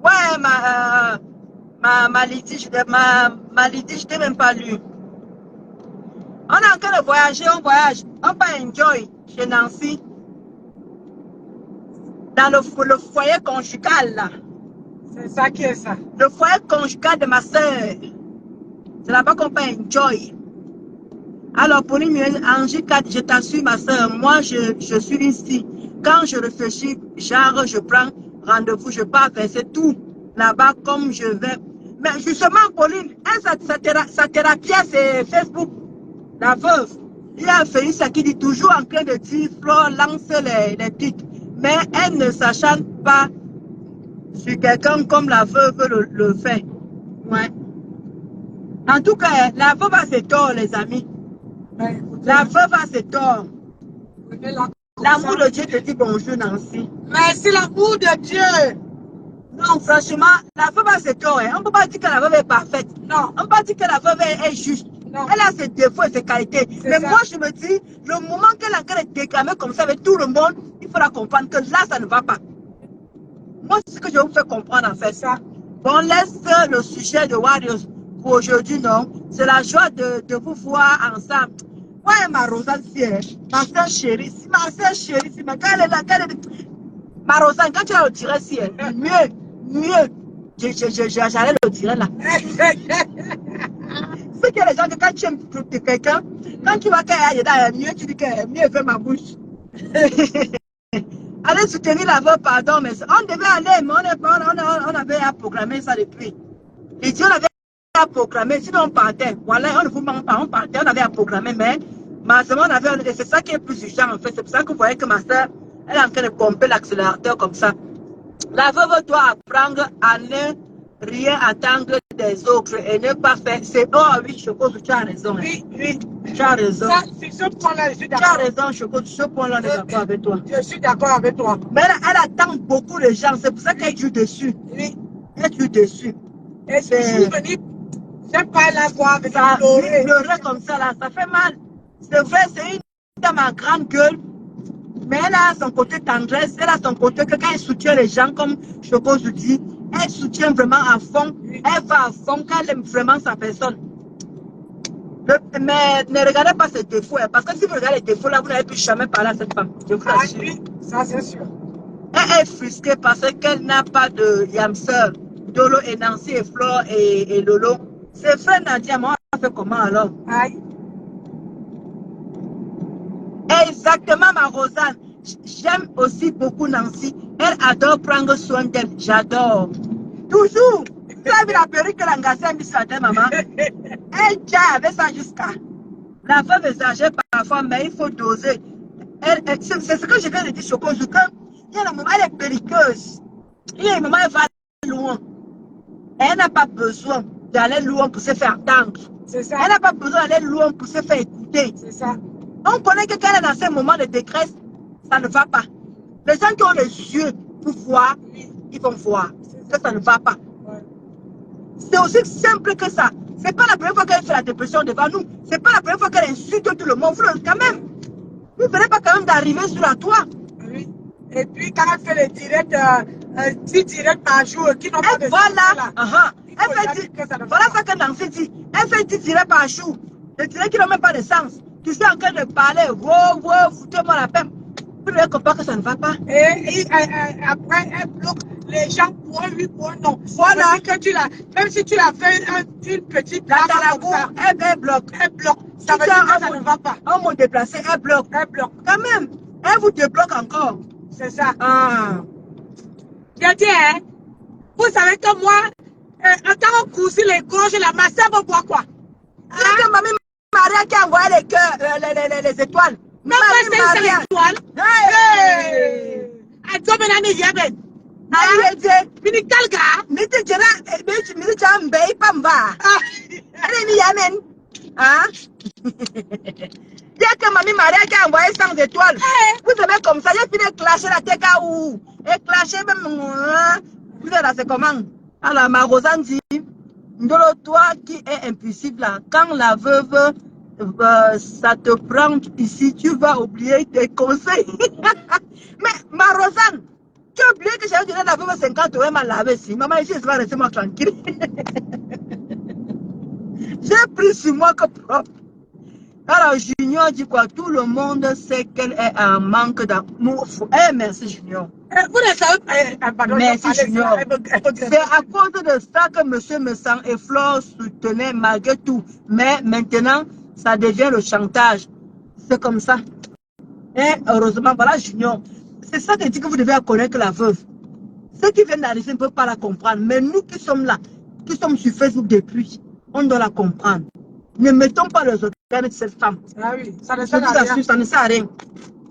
[SPEAKER 4] Ouais, ma litige, je t'ai même pas lu. On est en train de voyager, on voyage. On va enjoy chez Nancy. Dans le foyer conjugal, là.
[SPEAKER 2] C'est ça qui est ça.
[SPEAKER 4] Le foyer conjugal de ma soeur. C'est là-bas qu'on peut enjoy. Alors, pour une Angie 4, je t'assure, ma soeur, moi, je suis ici. Quand je réfléchis, genre, je prends rendez-vous, je pars verser tout là-bas comme je vais. Mais justement, Pauline, sa thérapie, c'est Facebook. La veuve. Il y a Félix qui dit toujours en train de dire, Flore lance les pics. Mais elle ne s'acharne pas sur quelqu'un comme la veuve le fait. Ouais. En tout cas, la veuve a ses torts, les amis.
[SPEAKER 2] Ouais,
[SPEAKER 4] la veuve a ses torts. L'amour de Dieu te dit bonjour, Nancy.
[SPEAKER 2] Merci, l'amour de Dieu.
[SPEAKER 4] Non, franchement, la veuve a ses torts. Hein. On ne peut pas dire que la veuve est parfaite.
[SPEAKER 2] Non.
[SPEAKER 4] On ne peut pas dire que la veuve est juste.
[SPEAKER 2] Non.
[SPEAKER 4] Elle a ses défauts et ses qualités. Mais
[SPEAKER 2] ça.
[SPEAKER 4] moi, je me dis, le moment qu'elle est en train de déclamer comme ça avec tout le monde, il faudra comprendre que là, ça ne va pas. Moi, c'est ce que je vous fais comprendre en fait.
[SPEAKER 2] Ça.
[SPEAKER 4] Bon, laisse le sujet de Warriors pour aujourd'hui, non. C'est la joie de vous voir ensemble. Ouais, ma Rosanne, ma soeur chérie, si ma soeur chérie, si ma elle est là, ma Rosanne, quand tu la retirais, si mieux, j'allais le tirer là. C'est que les gens, quand tu aimes quelqu'un, quand tu vois qu'elle est mieux, tu dis que mieux fait ma bouche. Allez soutenir la veuve, pardon, mais on devait aller, mais on avait à programmer ça depuis. Et si on avait à programmer, sinon on partait. Voilà, on ne vous ment pas, on partait, on avait à programmer, mais ma soeur, et c'est ça qui est plus urgent en fait. C'est pour ça que vous voyez que ma soeur, elle est en train de pomper l'accélérateur comme ça. La veuve doit apprendre à ne rien attendre des autres et ne pas faire. C'est oh oui, Choco, tu as raison.
[SPEAKER 2] Oui.
[SPEAKER 4] Tu as raison.
[SPEAKER 2] Ça, sur ce point-là, je suis d'accord.
[SPEAKER 4] Tu as raison, Choco, sur ce point-là, on est d'accord avec toi.
[SPEAKER 2] Je suis d'accord avec toi.
[SPEAKER 4] Mais elle attend beaucoup de gens, c'est pour ça qu'elle joue dessus.
[SPEAKER 2] Oui.
[SPEAKER 4] Elle joue dessus.
[SPEAKER 2] Et si je suis venue, je pas la voir avec
[SPEAKER 4] ça,
[SPEAKER 2] pleurer.
[SPEAKER 4] Pleurer comme ça, là, ça fait mal. C'est vrai, c'est une dame à grande gueule. Mais elle a son côté tendresse, elle a son côté que quand elle soutient les gens, comme Choco se dit, elle soutient vraiment à fond, elle va à fond quand elle aime vraiment sa personne. Mais ne regardez pas ses défauts, parce que si vous regardez les défauts là, vous n'allez plus jamais parler à cette femme. Je vous assure.
[SPEAKER 2] Oui, ça c'est sûr.
[SPEAKER 4] Elle est frustrée parce qu'elle n'a pas de yamseur. Dolo et Nancy et Flore et Lolo. Ses frères Nadia, moi, on a fait comment alors?
[SPEAKER 2] Aïe.
[SPEAKER 4] Exactement, ma Rosanne. J'aime aussi beaucoup Nancy. Elle adore prendre soin d'elle. J'adore. Toujours. Tu as vu la perruque que l'angassée a mis sur la tête, maman? Elle tient avec ça jusqu'à. La femme exagère parfois, mais il faut doser. C'est ce que je viens de dire, Choco. Il y a un moment, elle est belliqueuse. Il y a un moment, elle va loin. Et elle n'a pas besoin d'aller loin pour se faire entendre.
[SPEAKER 2] C'est ça.
[SPEAKER 4] Elle n'a pas besoin d'aller loin pour se faire écouter.
[SPEAKER 2] C'est ça.
[SPEAKER 4] On connaît que quand elle est dans ces moments de détresse, ça ne va pas. Les gens qui ont les yeux pour voir, ils vont voir que ça ne va pas.
[SPEAKER 2] Ouais.
[SPEAKER 1] C'est aussi simple que ça. C'est pas la première fois qu'elle fait la dépression devant nous. C'est pas la première fois qu'elle insulte tout le monde. Quand même, vous ne venez pas quand même d'arriver sur la toit.
[SPEAKER 2] Oui. Et puis quand elle fait les directs, 10 directs par jour qui n'ont pas de
[SPEAKER 1] voilà. Elle fait voilà ça que Nancy dit. Elle fait 10 directs par jour. Des directs qui n'ont même pas de sens. Tu es en train de parler. Wow, foutez-moi la peine. Vous devez comprendre que ça ne va pas.
[SPEAKER 2] Et après, elle bloque les gens pour lui, pour non.
[SPEAKER 1] Voilà.
[SPEAKER 2] Que tu même si tu l'as fait une petite
[SPEAKER 1] la boue, elle bloque.
[SPEAKER 2] Elle bloque. Ça veut dire que ça ne va pas.
[SPEAKER 1] On m'a déplacé, elle bloque.
[SPEAKER 2] Elle bloque.
[SPEAKER 1] Quand même, elle vous débloque encore.
[SPEAKER 2] C'est ça.
[SPEAKER 1] Ah.
[SPEAKER 2] Bien dit, hein? Vous savez que moi, quand on cousine les gorges, la masse va boire quoi?
[SPEAKER 1] C'est que mamie Maria qui a envoyé les cœurs, les étoiles.
[SPEAKER 2] Mamie Maria. Les étoiles. Hey! Adieu, Ménani Yémen. Mini Kalga.
[SPEAKER 1] Mini Jam Bay Pamba. Allez, Yamen. Hein? Il y a que mamie Maria qui a envoyé 100 étoiles. Vous savez comme ça, il fini de clasher la tête à où? Et clasher même. Vous savez là, c'est comment? Alors, ma Rosanne dit, toi qui est impulsif là, quand la veuve, ça te prend ici, tu vas oublier tes conseils. Mais ma Rosanne, tu as oublié que j'avais donné la veuve 50 euros à laver ici. Maman, ici, ça va rester moi tranquille. J'ai pris sur moi que propre. Alors, Junior dit quoi? Tout le monde sait qu'elle est en manque d'amour. Merci, Junior.
[SPEAKER 2] Vous ne savez pas.
[SPEAKER 1] Merci, Junior. C'est à cause de ça que Monsieur Messan et Flore soutenaient malgré tout. Mais maintenant, ça devient le chantage. C'est comme ça. Et heureusement, voilà, Junior. C'est ça que dit que vous devez connaître la veuve. Ceux qui viennent d'arriver ne peuvent pas la comprendre. Mais nous qui sommes là, qui sommes sur Facebook depuis, on doit la comprendre. Ne mettons pas les organes de cette femme.
[SPEAKER 2] Ah oui, ça ne
[SPEAKER 1] sert à rien. Ça ne sert à rien.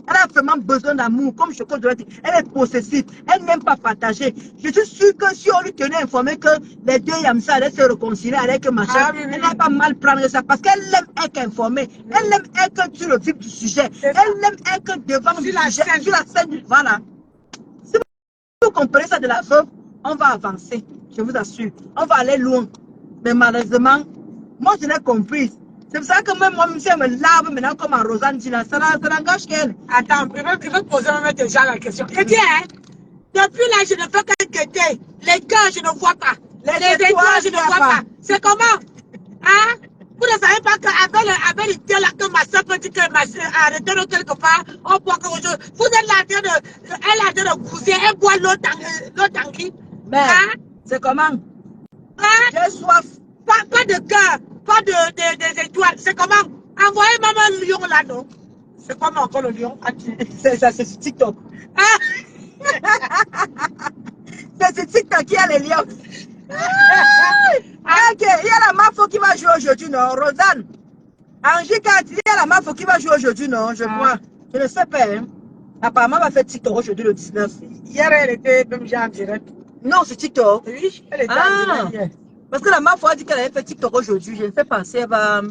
[SPEAKER 1] Elle a vraiment besoin d'amour, comme je peux dire. Elle est possessive, elle n'aime pas partager. Je suis sûr que si on lui tenait informé que les deux Yamsa allaient se réconcilier avec machin, elle n'a pas mal prendre ça parce qu'elle aime être informée. Elle aime être sur le vif du sujet. Elle aime être devant le sujet, sur la scène. Voilà. Si vous comprenez ça de la veuve, on va avancer. Je vous assure. On va aller loin. Mais malheureusement, moi je l'ai compris. C'est pour ça que même moi, monsieur, me lave maintenant comme en Rosanne dit là. Ça n'engage qu'elle.
[SPEAKER 2] Attends, je vais poser même déjà la question. Je dis, hein, depuis là, je ne fais que guetter. Les cœurs, je ne vois pas. Les étoiles, je ne vois pas. C'est comment? Hein? Vous ne savez pas qu'avec l'idée là, que ma soeur peut dire que ma soeur a arrêté quelque part, on boit quelque chose. Vous êtes là, elle a de gousser, elle boit l'eau tanguy.
[SPEAKER 1] Mais, hein? C'est comment?
[SPEAKER 2] Hein?
[SPEAKER 1] J'ai soif.
[SPEAKER 2] Pas de cœur. Pas des étoiles. C'est comment? Envoyez maman le lion là, non? C'est comment encore le lion?
[SPEAKER 1] C'est sur TikTok. Ah. C'est sur TikTok qu'il y a les lions. Ok, il y a la mafo qui va jouer aujourd'hui, non? Rosanne. Angika, il y a la mafo qui va jouer aujourd'hui, non? Je crois. Je ne sais pas. Hein. Apparemment, elle va faire TikTok aujourd'hui le 19.
[SPEAKER 2] Hier, elle était même déjà en direct.
[SPEAKER 1] Non, c'est TikTok.
[SPEAKER 2] Oui, elle était en direct hier.
[SPEAKER 1] Parce que la mafo a dit qu'elle avait fait TikTok aujourd'hui. Je ne sais pas si elle va...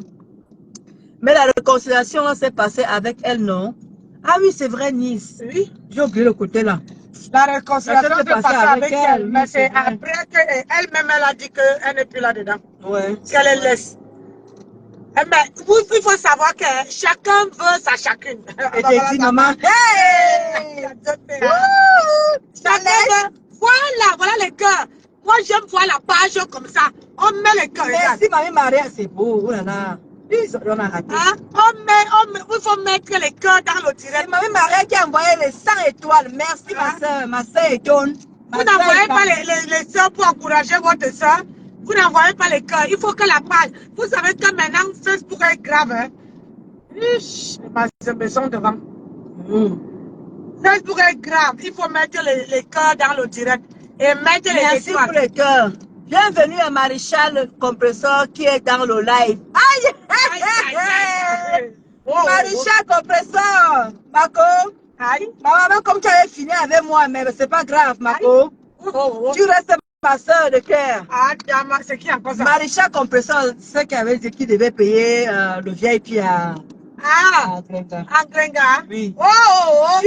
[SPEAKER 1] Mais la réconciliation s'est passée avec elle, non? Ah oui, c'est vrai, Nice.
[SPEAKER 2] Oui.
[SPEAKER 1] J'ai oublié le côté là.
[SPEAKER 2] La réconciliation s'est passée avec elle.
[SPEAKER 1] Oui,
[SPEAKER 2] mais c'est après qu'elle-même, elle a dit qu'elle n'est plus là-dedans.
[SPEAKER 1] Ouais.
[SPEAKER 2] Qu'elle laisse. Mais il faut savoir que chacun veut sa chacune.
[SPEAKER 1] Et t'es dit, maman. Hey!
[SPEAKER 2] Voilà les cœurs. Moi, j'aime voir la page comme ça. On met les cœurs.
[SPEAKER 1] Merci, mamie Maria, c'est beau. Oh là là. On a raté.
[SPEAKER 2] Hein? Il faut mettre les cœurs dans le direct.
[SPEAKER 1] C'est mamie Maria qui a envoyé les 100 étoiles. Merci, ma soeur. Ma soeur étonne.
[SPEAKER 2] Vous n'envoyez pas les soeurs pour encourager votre soeur. Vous n'envoyez pas les cœurs. Il faut que la page. Vous savez que maintenant, Facebook est grave. Hein? Ma maison devant. Facebook est grave. Il faut mettre les cœurs dans le direct. Et mettre les étoiles.
[SPEAKER 1] Merci pour les cœurs. Bienvenue à Maréchal Compresseur qui est dans le live. Aïe! Maréchal Compresseur! Marco!
[SPEAKER 2] Aïe!
[SPEAKER 1] Maman, comme tu avais fini avec moi, mais c'est pas grave, Marco. Tu restes ma soeur de cœur.
[SPEAKER 2] Ah, c'est qui encore ça?
[SPEAKER 1] Maréchal Compresseur, c'est qui avait dit qu'il devait payer le VIP à...
[SPEAKER 2] Ah! À Grenga?
[SPEAKER 1] Oui.
[SPEAKER 2] Oh!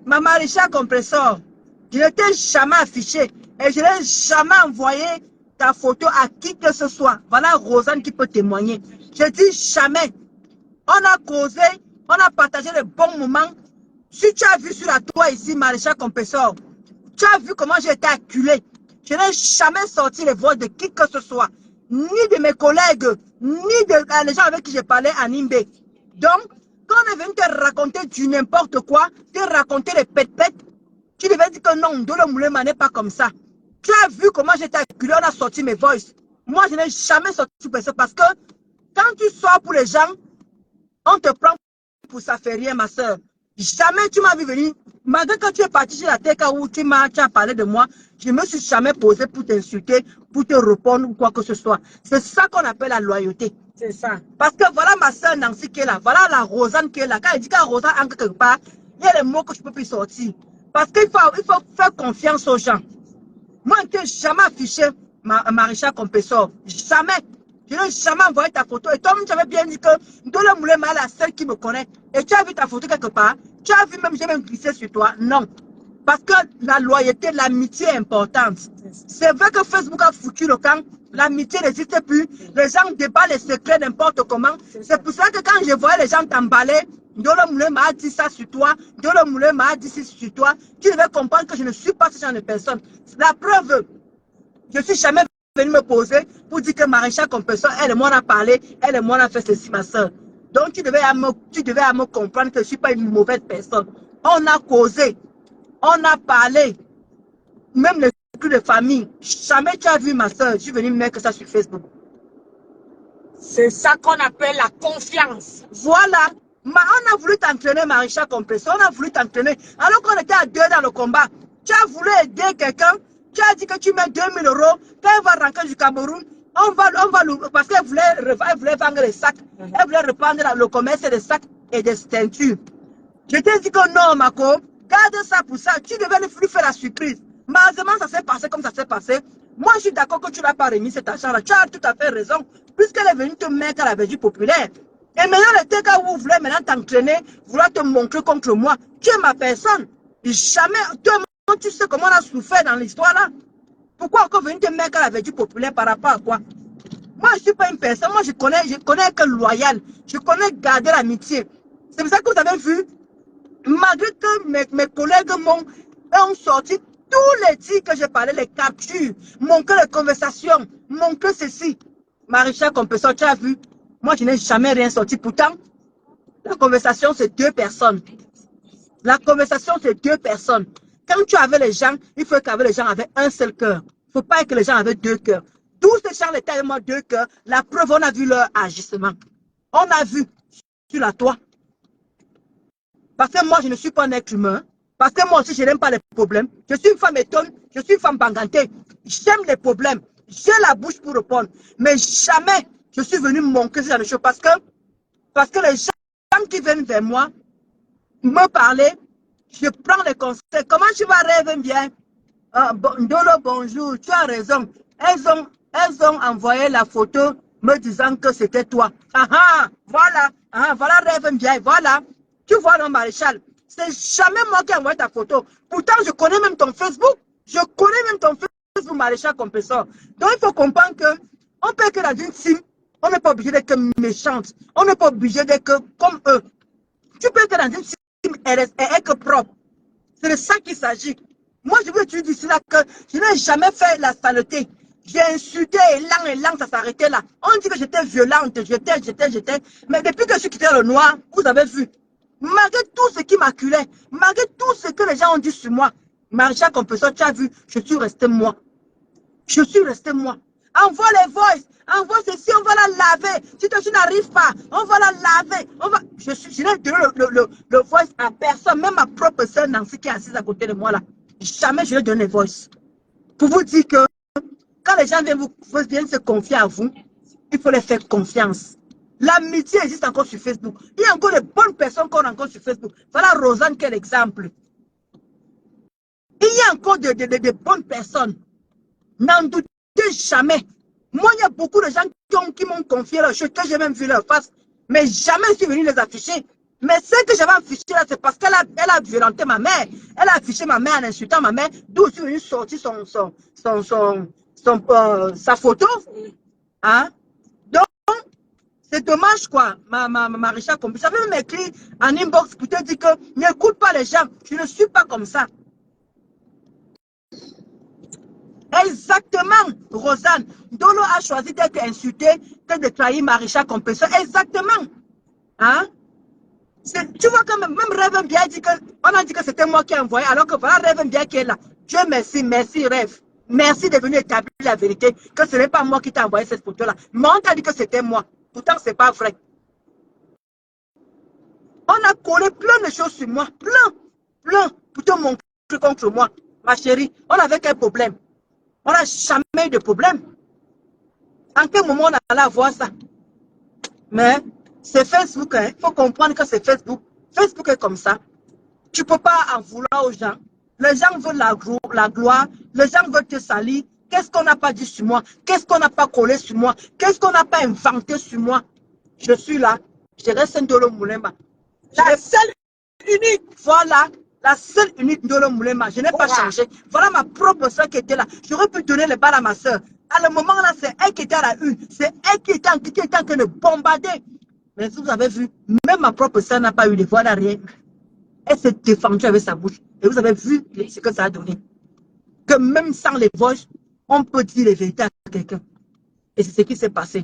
[SPEAKER 1] Ma Maréchal Compresseur, je ne t'ai jamais affiché. Et je n'ai jamais envoyé ta photo à qui que ce soit. Voilà Rosanne qui peut témoigner. Je dis jamais. On a causé, on a partagé les bons moments. Si tu as vu sur la toile ici, Maréchal Compressor, tu as vu comment j'ai été acculé. Je n'ai jamais sorti les voix de qui que ce soit. Ni de mes collègues, ni de les gens avec qui j'ai parlé à Nimbe. Donc, quand on est venu te raconter du n'importe quoi, te raconter les pètes-pètes, tu devais dire que non, Ndolo Moulema n'est pas comme ça. Tu as vu comment j'étais acculé, on a sorti mes voices. Moi, je n'ai jamais sorti pour ça parce que quand tu sors pour les gens, on te prend pour ça, fait rien, ma soeur. Jamais tu m'as vu venir. Malgré que tu es parti chez la TK où tu as parlé de moi, je ne me suis jamais posé pour t'insulter, pour te répondre ou quoi que ce soit. C'est ça qu'on appelle la loyauté.
[SPEAKER 2] C'est ça.
[SPEAKER 1] Parce que voilà ma soeur Nancy qui est là. Voilà la Rosanne qui est là. Quand elle dit qu'à Rosanne en quelque part, il y a les mots que je ne peux plus sortir. Parce qu'il faut faire confiance aux gens. Moi, je n'ai jamais affiché Maréchal Compressor. Jamais. Je n'ai jamais envoyé ta photo. Et toi, tu avais bien dit que Ndolo Moulema est la seule qui me connaît. Et tu as vu ta photo quelque part. Tu as vu même, j'ai même glissé sur toi. Non. Parce que la loyauté, l'amitié est importante. C'est vrai que Facebook a foutu le camp. L'amitié n'existe plus. Les gens déballent les secrets n'importe comment. C'est pour ça que quand je voyais les gens t'emballer, Ndolo Moulema a dit ça sur toi. Ndolo Moulema a dit ça sur toi. Tu devais comprendre que je ne suis pas ce genre de personne. La preuve, je ne suis jamais venu me poser pour dire que Maréchal Compressor, elle et moi on a parlé, elle et moi on a fait ceci, ma soeur. Donc tu devais à me comprendre que je ne suis pas une mauvaise personne. On a causé, on a parlé, même les trucs de famille. Jamais tu as vu ma soeur, je suis venu mettre ça sur Facebook.
[SPEAKER 2] C'est ça qu'on appelle la confiance.
[SPEAKER 1] Voilà. On a voulu t'entraîner, Maréchal Compressor, on a voulu t'entraîner. Alors qu'on était à deux dans le combat, tu as voulu aider quelqu'un. Tu as dit que tu mets 2000 €. Quand elle va rentrer du Cameroun, parce qu'elle voulait vendre les sacs. Elle voulait reprendre le commerce des sacs et des ceintures. Je t'ai dit que non, Mako, garde ça pour ça. Tu devais lui faire la surprise. Malheureusement, ça s'est passé comme ça s'est passé. Moi, je suis d'accord que tu n'as pas remis cet argent-là. Tu as tout à fait raison. Puisqu'elle est venue te mettre à la Belgique populaire. Et maintenant, le TK où vous voulez maintenant t'entraîner, vouloir te montrer contre moi. Tu es ma personne. Jamais, tu sais comment on a souffert dans l'histoire là. Pourquoi encore venir te mettre à la Belgique populaire par rapport à quoi? Moi, je ne suis pas une personne. Moi, je connais que loyal. Je connais garder l'amitié. C'est pour ça que vous avez vu, malgré que mes collègues ont sorti tous les titres que j'ai parlé, les captures, montré les conversations, montré ceci. Maréchal Compressor, tu as vu? Moi, je n'ai jamais rien sorti. Pourtant, la conversation, c'est 2 personnes. La conversation, c'est 2 personnes. Quand tu avais les gens, il faut qu'avec les gens avaient un seul cœur. Il ne faut pas que les gens avaient 2 cœurs. Tous ces gens étaient tellement 2 cœurs. La preuve, on a vu leur agissement. On a vu sur la toit. Parce que moi, je ne suis pas un être humain. Parce que moi aussi, je n'aime pas les problèmes. Je suis une femme étonne. Je suis une femme bangantée. J'aime les problèmes. J'ai la bouche pour répondre. Mais jamais je suis venu manquer ce genre de choses. Parce que les gens qui viennent vers moi, me parler, je prends les conseils. Comment tu vas rêver bien? Ndolo, bonjour, tu as raison. Elles ont envoyé la photo me disant que c'était toi. Voilà. Voilà, rêve bien, voilà. Tu vois, non, Maréchal, c'est jamais moi qui ai envoyé ta photo. Pourtant, je connais même ton Facebook. Je connais même ton Facebook, Maréchal Compressor. Donc, il faut comprendre qu'on peut être dans une team. On n'est pas obligé d'être méchante. On n'est pas obligé d'être comme eux. Tu peux être dans une team et être propre. C'est de ça qu'il s'agit. Moi, je veux te dire ici là que je n'ai jamais fait la saleté. J'ai insulté et langue, ça s'arrêtait là. On dit que j'étais violente, j'étais. Mais depuis que je suis quitté le noir, vous avez vu. Malgré tout ce qui m'acculait, malgré tout ce que les gens ont dit sur moi, Maréchal Compressor, tu as vu, je suis resté moi. Je suis resté moi. Envoie les voices, envoie ceci, on va la laver. Si tu n'arrives pas, on va la laver. Je n'ai donné le voice à personne, même ma propre soeur Nancy qui est assise à côté de moi là. Jamais je lui ai donné le voice. Pour vous dire que quand les gens viennent se confier à vous, il faut les faire confiance. L'amitié existe encore sur Facebook. Il y a encore de bonnes personnes qu'on rencontre sur Facebook. Voilà Rosanne, quel exemple. Il y a encore de bonnes personnes. N'en doutez jamais. Moi, il y a beaucoup de gens qui m'ont confié leurs choses, que j'ai même vu leur face. Mais jamais je suis venu les afficher. Mais ce que j'avais affiché là, c'est parce qu'elle a violenté ma mère. Elle a affiché ma mère en insultant ma mère, d'où je suis venue sortir sa photo. Hein? Donc, c'est dommage quoi, ma Richard Combe. J'avais même écrit en inbox pour te dire que n'écoute pas les gens, je ne suis pas comme ça. Exactement, Rosanne. Dolo a choisi d'être insulté que de trahir Marisha Compenseur. Exactement. Hein? Tu vois que même Rêve Mbia dit que, on a dit que c'était moi qui ai envoyé, alors que voilà Rêve Mbia qui est là. Dieu merci, merci Rêve. Merci de venir établir la vérité, que ce n'est pas moi qui t'ai envoyé cette photo-là. Mais on t'a dit que c'était moi. Pourtant, ce n'est pas vrai. On a collé plein de choses sur moi. Plein. Pour te montrer contre moi. Ma chérie, on avait quel problème? On n'a jamais eu de problème. En quel moment on allait avoir ça? Mais c'est Facebook, il faut comprendre que c'est Facebook. Facebook est comme ça. Tu ne peux pas en vouloir aux gens. Les gens veulent la gloire. Les gens veulent te salir. Qu'est-ce qu'on n'a pas dit sur moi? Qu'est-ce qu'on n'a pas collé sur moi? Qu'est-ce qu'on n'a pas inventé sur moi? Je suis là. Je reste un Ndolo Moulemba. La seule unique. Voilà. La seule unique Ndolo Moulemba. Je n'ai pas changé. Voilà ma propre soeur qui était là. J'aurais pu donner le bal à ma soeur. À le moment là, c'est elle qui était à la une. C'est elle qui était en train de bombarder. Mais vous avez vu, même ma propre soeur n'a pas eu de voix d'arrière. Elle s'est défendue avec sa bouche. Et vous avez vu ce que ça a donné. Que même sans les voix, on peut dire les vérités à quelqu'un. Et c'est ce qui s'est passé.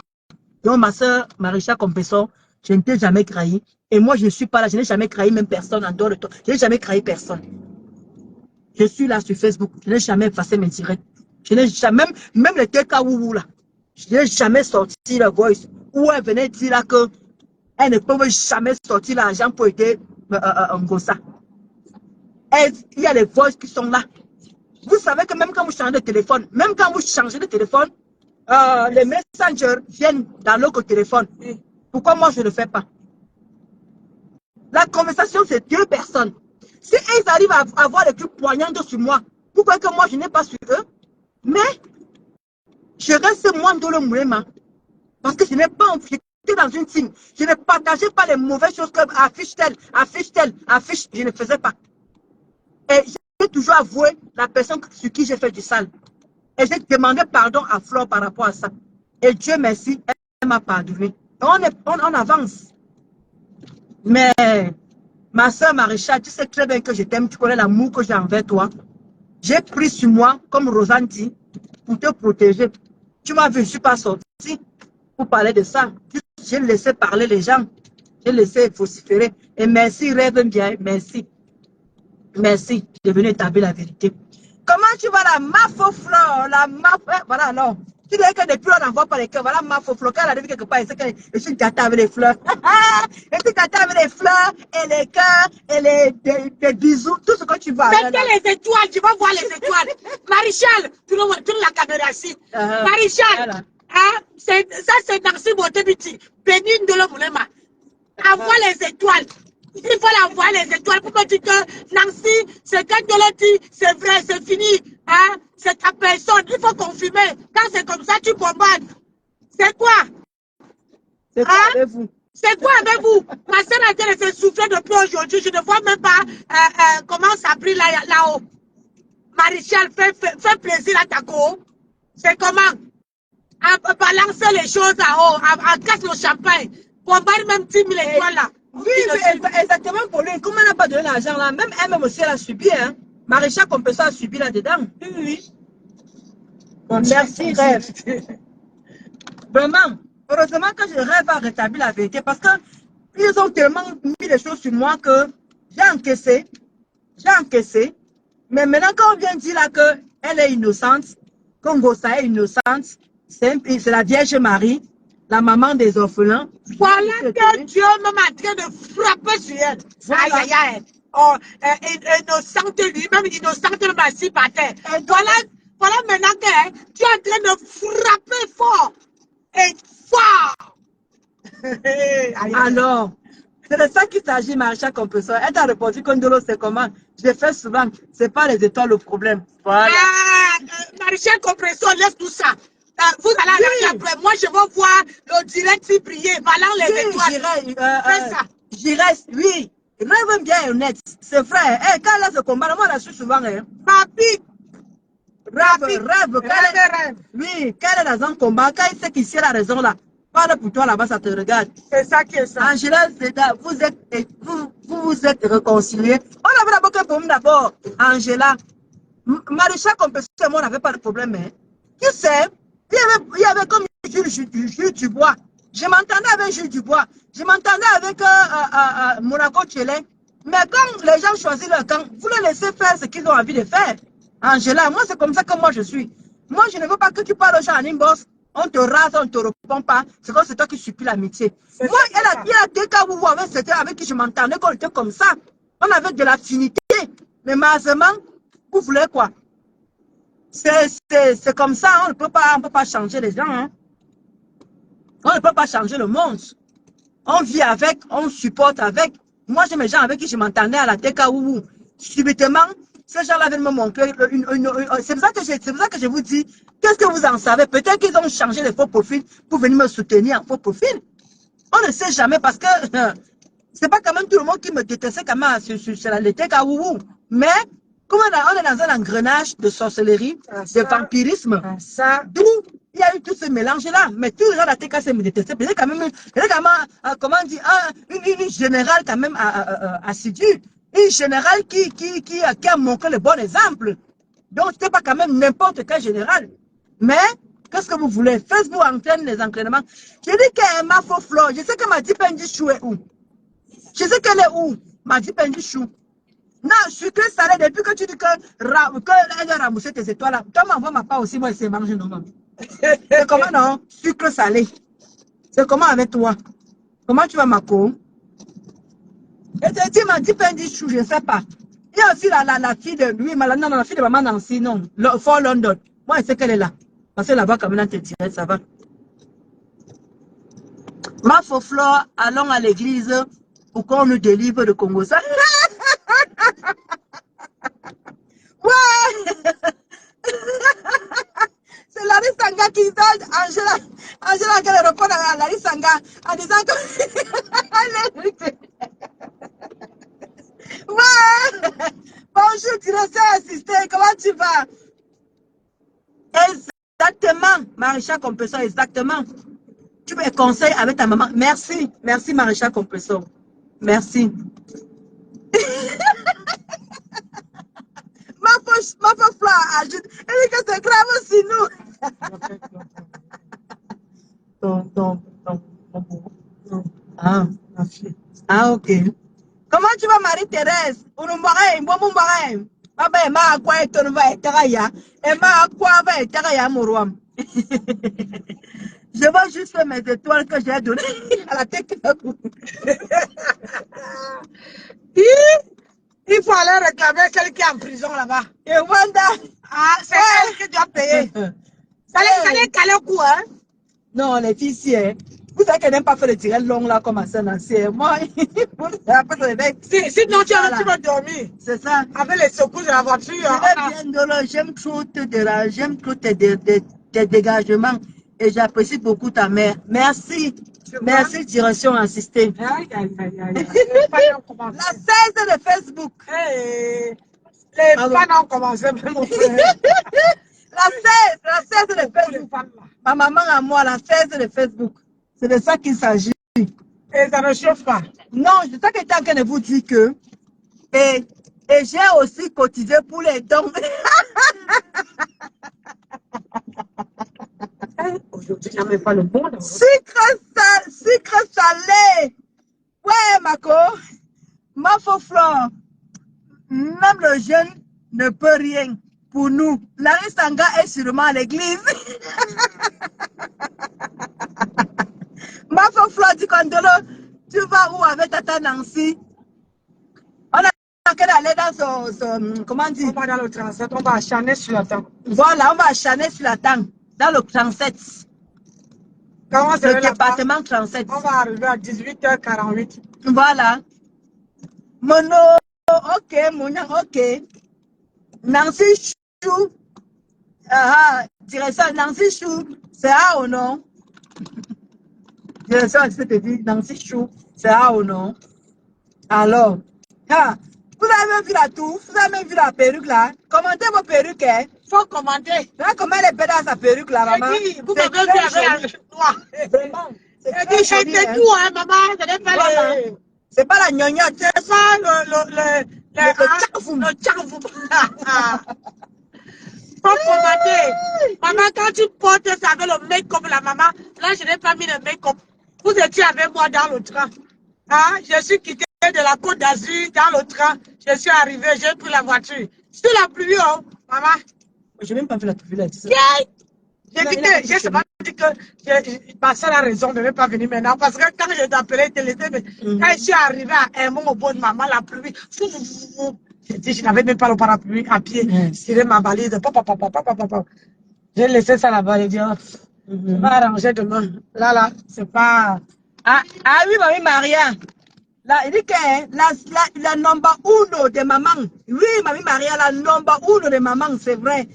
[SPEAKER 1] Donc ma soeur, Marisha Compenseur, je ne t'ai jamais trahi. Et moi, je ne suis pas là. Je n'ai jamais trahi même personne en dehors de toi. Je n'ai jamais trahi personne. Je suis là sur Facebook. Je n'ai jamais effacé mes directs. Je n'ai jamais, même les TK Woulou là. Je n'ai jamais sorti la voice. Où elle venait dire là que elle ne peut jamais sortir l'argent pour aider Ngossa. Il y a les voices qui sont là. Vous savez que même quand vous changez de téléphone, les messengers viennent dans l'autre téléphone. Pourquoi moi je ne le fais pas? La conversation, c'est deux personnes. Si ils arrivent à avoir des trucs poignants sur moi, pourquoi que moi je n'ai pas sur eux? Mais je reste moi dans le mouvement. Parce que je n'ai pas envie. Dans une team, je ne partageais pas les mauvaises choses comme affiche telle, je ne faisais pas. Et j'ai toujours avoué la personne sur qui j'ai fait du sale. Et j'ai demandé pardon à Flore par rapport à ça. Et Dieu merci, elle m'a pardonné. On avance. Mais ma soeur Maréchal, tu sais très bien que je t'aime, tu connais l'amour que j'ai envers toi. J'ai pris sur moi, comme Rosanne dit, pour te protéger. Tu m'as vu, je ne suis pas sortie pour parler de ça. J'ai laissé parler les gens. J'ai laissé vociférer. Et merci, Rêve bien. Merci. Merci de venir établir la vérité. Comment tu vas la mafoflore? La mafoflore. Voilà, non. Tu dis que depuis on n'envoie pas les cœurs. Voilà, mafoflore. Quand elle arrive quelque part, c'est que je suis gâtée avec les fleurs. Je suis gâtée avec les fleurs et les cœurs et les bisous. Tout ce que tu vas.
[SPEAKER 2] Mettez les étoiles. Tu vas voir les étoiles. Maréchal, tu tournes la caméra ici. Maréchal. Hein? Ça, c'est Nancy Botebiti. Bénigne de l'Omoulema. Envoie les étoiles. Il faut l'envoyer les étoiles pour me dire que Nancy, c'est quand de l'autre dit, c'est vrai, c'est fini. Hein? C'est ta personne. Il faut confirmer. Quand c'est comme ça, tu bombardes. C'est quoi?
[SPEAKER 1] C'est quoi avec vous?
[SPEAKER 2] C'est quoi avec vous? Ma soeur a dit qu'elle s'est soufflée depuis aujourd'hui. Je ne vois même pas comment ça brille là-haut. Maréchal, fais plaisir à ta co. C'est comment? Balancer les choses en haut, en casse le champagne, pour avoir même 10 000 étoiles là.
[SPEAKER 1] Oui, exactement pour lui. Comme elle n'a pas donné l'argent là, même elle-même aussi elle a subi, hein. Maréchal Compenseur a subi là-dedans. Oui. Bon, merci, Rêve. Vraiment, heureusement que je rêve à rétablir la vérité parce qu'ils ont tellement mis des choses sur moi que j'ai encaissé. Mais maintenant, quand on vient dire là qu'elle est innocente, que Ngossa est innocente, c'est la Vierge Marie, la maman des orphelins.
[SPEAKER 2] Voilà que Dieu même en train de frapper sur elle. Voilà. Aïe, aïe, aïe. Oh, innocente lui-même, innocente le massif par terre. Voilà maintenant que tu es en train de frapper fort. Et fort.
[SPEAKER 1] Alors, c'est de ça qu'il s'agit, Maréchal Compenseur. Elle t'a répondu que Ndolo, c'est comment? Je fais souvent, c'est pas les étoiles le problème. Voilà.
[SPEAKER 2] Maréchal Compenseur, laisse tout ça. Vous allez arrêter après. Moi, je vais voir le direct briller. Valant les étoiles. Fais ça.
[SPEAKER 1] j'y reste, oui. Rêve bien et honnête. C'est vrai. Eh, quand là, ce combat, moi, je suis souvent.
[SPEAKER 2] Papi.
[SPEAKER 1] Rêve. Oui, quand elle est dans un combat, quand il sait qu'ici, elle a raison là. Parle pour toi là-bas, ça te regarde.
[SPEAKER 2] C'est ça qui est ça.
[SPEAKER 1] Angela, vous êtes réconciliés. On avait d'abord qu'un problème d'abord. Angela. Maréchal Compesseur et moi, on n'avait pas de problème. Hein. Qui sait? Il y avait comme Jules Dubois. Je m'entendais avec Jules Dubois. Je m'entendais avec Monaco Tchélé. Mais quand les gens choisissent leur camp, vous les laissez faire ce qu'ils ont envie de faire. Angela, moi, c'est comme ça que moi je suis. Moi, je ne veux pas que tu parles aux gens en inbox. On te rase, on ne te répond pas. C'est comme c'est toi qui supplie l'amitié. Moi, il y a des cas où avec qui je m'entendais qu'on était comme ça. On avait de l'affinité. Mais malheureusement, vous voulez quoi? C'est comme ça, on ne peut pas changer les gens. Hein. On ne peut pas changer le monde. On vit avec, on supporte avec. Moi, j'ai mes gens avec qui je m'entendais à la TKU. Subitement, ces gens-là viennent me montrer. C'est pour ça que je vous dis, qu'est-ce que vous en savez? Peut-être qu'ils ont changé les faux profils pour venir me soutenir en faux profil. On ne sait jamais parce que c'est pas quand même tout le monde qui me détestait quand même sur la TKU. Mais, comme on est dans un engrenage de sorcellerie, de vampirisme, d'où il y a eu tout ce mélange-là. Mais tous les gens de la TKC me détestaient. Il y a quand même, comment dire, une générale quand même assidue. Une générale qui a montré le bon exemple. Donc, ce n'était pas quand même n'importe quel général. Mais, qu'est-ce que vous voulez? Facebook entraîne les entraînements. Je dis qu'elle m'a faux flore. Je sais que ma Dipendi Chou est où? Je sais qu'elle est où? Ma Dipendi Chou. Non, sucré salé, depuis que tu dis qu'elle a remboursé tes étoiles, toi m'envoie ma part aussi, moi, je sais manger normalement. C'est comment non? Sucre salé. C'est comment avec toi? Comment tu vas, Mako? Et tu m'as dit Pendi Chou, je ne sais pas. Il y a aussi la fille de lui, non, la fille de maman Nancy, non. Fort London. Moi, je sais qu'elle est là. Parce que là-bas, quand même, t'es tiré, ça va. Ma faux flore, allons à l'église pour qu'on nous délivre de Congo. Ça. Ouais! C'est Larry Sanga qui donne Angela qui répond à Larry Sanga en disant que ouais! Bonjour, directeur assisté, comment tu vas? Exactement, Maréchal Compesseur, exactement. Tu me conseilles avec ta maman. Merci, merci Maréchal Compesseur. Merci. Ma faux fleur ajoute. Elle dit que c'est grave aussi, nous. Ah, ok. Comment tu vas, Marie-Thérèse? Je vais juste faire mes étoiles que j'ai données à la tête.
[SPEAKER 2] Il faut aller réclamer quelqu'un qui est en prison là-bas.
[SPEAKER 1] Et Wanda.
[SPEAKER 2] Ah, c'est elle qui doit payer. Ça allait caler au cou, hein?
[SPEAKER 1] Non, les filles, si, hein. Vous savez qu'elle n'aime pas faire le tirel long là comme à Saint-Nancy. Moi,
[SPEAKER 2] sinon tu vas dormir.
[SPEAKER 1] C'est ça.
[SPEAKER 2] Avec les secousses de la voiture.
[SPEAKER 1] J'aime trop te déranger, j'aime trop tes dégagements. Et j'apprécie beaucoup ta mère. Merci. Merci, direction assistée. La 16 de Facebook.
[SPEAKER 2] Hey, les fans ont commencé, mon frère.
[SPEAKER 1] La 16 de Facebook. Ma maman à moi, la 16 de Facebook. C'est de ça qu'il s'agit.
[SPEAKER 2] Et ça ne chauffe pas.
[SPEAKER 1] Non, je sais que j'étais en train de vous dire que. Et j'ai aussi cotisé pour les dons.
[SPEAKER 2] Aujourd'hui, il n'y a même pas le bon.
[SPEAKER 1] Sucre salé. Ouais, Mako. Ma faux flore. Même le jeune ne peut rien pour nous. Larry Sanga est sûrement à l'église. Ma faux flore dit Kondolo, tu vas où avec Tata Nancy? On a qu'à aller dans son. Comment dire?
[SPEAKER 2] On va dans le transit, on va acharner sur la table.
[SPEAKER 1] Voilà, on va acharner sur la table. Dans le 37. Le département 37.
[SPEAKER 2] On va arriver à 18h48.
[SPEAKER 1] Voilà. Mono, ok, Mounian, ok. Nancy Chou. Direction Nancy Chou. C'est A ou non? Direction, je te dis, Nancy Chou. C'est A ou non? Alors, ah, vous avez même vu la touffe, vous avez même vu la perruque là. Commentez vos perruques, hein.
[SPEAKER 2] Faut commenter.
[SPEAKER 1] Là, comment elle est belle dans sa perruque là, maman.
[SPEAKER 2] Vous m'avez vu avec la
[SPEAKER 1] Vraiment.
[SPEAKER 2] j'ai fait tout, hein, maman. Ce n'est pas
[SPEAKER 1] voilà.
[SPEAKER 2] le...
[SPEAKER 1] C'est pas la gnognotte.
[SPEAKER 2] C'est pas le tchavoum. Faut commenter. Maman, quand tu portes ça avec le make-up, la maman, là, je n'ai pas mis le make-up. Vous étiez avec moi dans le train. Hein? Je suis quitté de la Côte d'Azur dans le train. Je suis arrivé, j'ai pris la voiture. C'est la pluie, oh, maman.
[SPEAKER 1] Je n'ai même pas fait la pluie là.
[SPEAKER 2] J'ai quitté, j'ai seulement dit que ma soeur a raison de ne pas venir maintenant. Parce que quand je t'appelais, quand je suis arrivé à un moment au bon maman, la pluie. J'ai dit, je n'avais même pas le parapluie à pied. Tirer ma valise. J'ai laissé ça là-bas. J'ai dit, je vais arranger demain. Là, c'est pas.
[SPEAKER 1] Ah oui, mamie Maria. Là, il dit que la number uno de maman. Oui, mamie Maria, la number uno de maman, c'est vrai.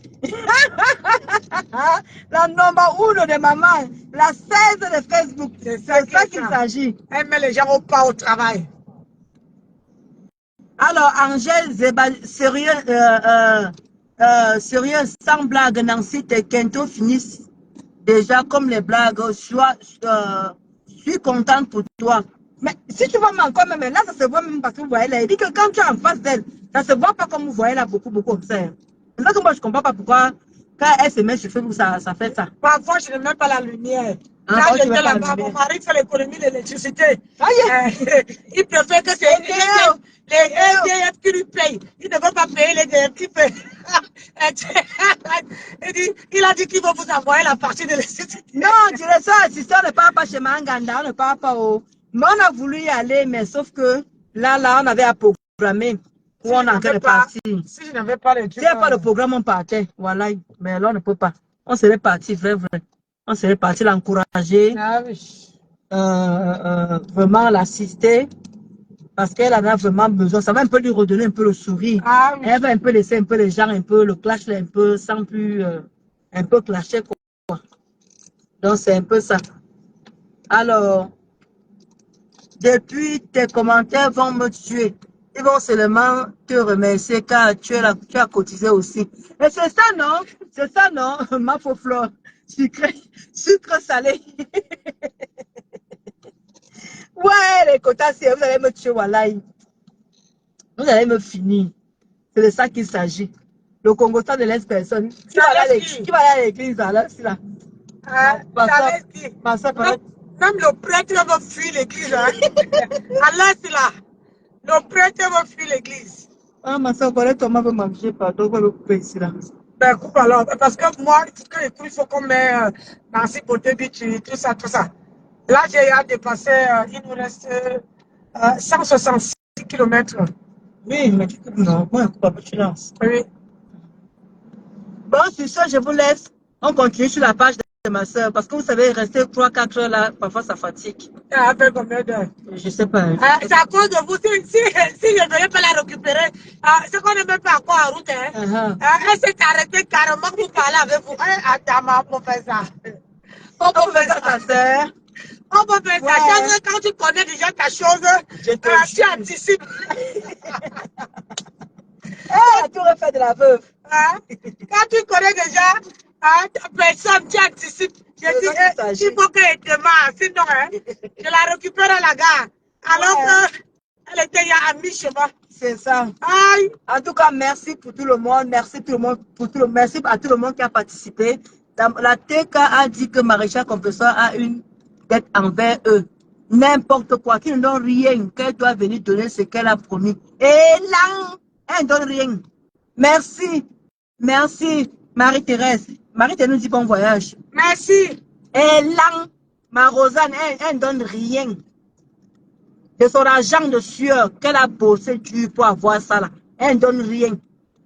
[SPEAKER 1] La number uno de maman. La 16 de Facebook. C'est ça qu'il s'agit.
[SPEAKER 2] Elle met les gens au pas au travail.
[SPEAKER 1] Alors, Angèle, sérieux, sérieux, sans blague, Nancy, tes quintos finissent déjà comme les blagues. Je suis contente pour toi. Mais si tu vois encore même là, ça se voit même parce que vous voyez là. Il dit que quand tu es en face d'elle, ça se voit pas comme vous voyez là, beaucoup observe. C'est ça que moi je comprends pas pourquoi quand elle se met sur Facebook, ça fait ça.
[SPEAKER 2] Parfois, je ne mets pas la lumière. Quand j'étais là-bas, mon mari fait l'économie de l'électricité. Il préfère que c'est les EDF qui lui payent. Il ne veut pas payer les EDF qui payent. Il a dit qu'il va vous envoyer la partie de l'électricité.
[SPEAKER 1] Non, tu le sais, si ça ne part pas chez Manganda, on ne part pas au... Mais on a voulu y aller, mais sauf que là, on avait à programmer où on est en train de partir.
[SPEAKER 2] Si je n'avais pas le
[SPEAKER 1] truc. S'il n'y a pas de programme, on partait. Voilà, mais là, on ne peut pas. On serait parti, vrai. On serait parti l'encourager.
[SPEAKER 2] Ah oui.
[SPEAKER 1] Vraiment l'assister. Parce qu'elle en a vraiment besoin. Ça va un peu lui redonner un peu le sourire.
[SPEAKER 2] Ah oui.
[SPEAKER 1] Elle va un peu laisser un peu les gens, un peu le clash, là, un peu sans plus, un peu clasher, quoi. Donc, c'est un peu ça. Alors, depuis, tes commentaires vont me tuer. Ils vont seulement te remercier car tu as cotisé aussi. Et c'est ça, non? C'est ça, non? Ma faux fleur. Sucre salé. Ouais, les quotas, vous allez me tuer, voilà. Vous allez me finir. C'est de ça qu'il s'agit. Le Congo, ça ne laisse personne. Qui va aller à l'église, là?
[SPEAKER 2] Même le prêtre va fuir l'église. Hein? Allah, c'est là. Le prêtre va fuir l'église.
[SPEAKER 1] Ah, ma soeur, comment veut manger, pardon, on va couper ici, là.
[SPEAKER 2] Ben, coupe alors. Parce que moi, il faut qu'on met Nancy Beauté Beach, tout ça. Là, j'ai dépassé, il nous reste 166 km.
[SPEAKER 1] Oui, mais tu coupes, non, moi, coupe pas, tu lances.
[SPEAKER 2] Oui.
[SPEAKER 1] Bon, sur ça, je vous laisse. On continue sur la page de ma soeur, parce que vous savez, rester 3-4 heures là, parfois ça fatigue.
[SPEAKER 2] Après combien d'heures?
[SPEAKER 1] Je sais pas. Hein.
[SPEAKER 2] C'est à cause de vous. Si je ne venais pas la récupérer, c'est qu'on ne met pas encore en route. Hein. Elle s'est arrêtée carrément pour parler avec vous. Attends, on peut faire ça.
[SPEAKER 1] On peut faire ça, ta soeur.
[SPEAKER 2] On peut faire ça. Quand tu connais déjà ta chose, tu anticipes.
[SPEAKER 1] Elle a tout refait de la veuve.
[SPEAKER 2] Quand tu connais déjà ta personne, tu anticipes. Je dis, il faut qu'elle te marre, sinon je la récupère à la gare. Alors qu'elle était à mi-chemin.
[SPEAKER 1] C'est ça.
[SPEAKER 2] Aïe.
[SPEAKER 1] En tout cas, merci pour tout le monde. Merci tout le monde. Merci à tout le monde qui a participé. La TK a dit que Maréchal Compresseur a une dette envers eux. N'importe quoi, qui ne donne rien, qu'elle doit venir donner ce qu'elle a promis. Et là, elle ne donne rien. Merci. Merci, Marie-Thérèse. Marie-Thérèse nous dit bon voyage.
[SPEAKER 2] Merci.
[SPEAKER 1] Et là, ma Rosanne, elle ne donne rien. De son argent de sueur qu'elle a bossé dur pour avoir ça là. Elle ne donne rien.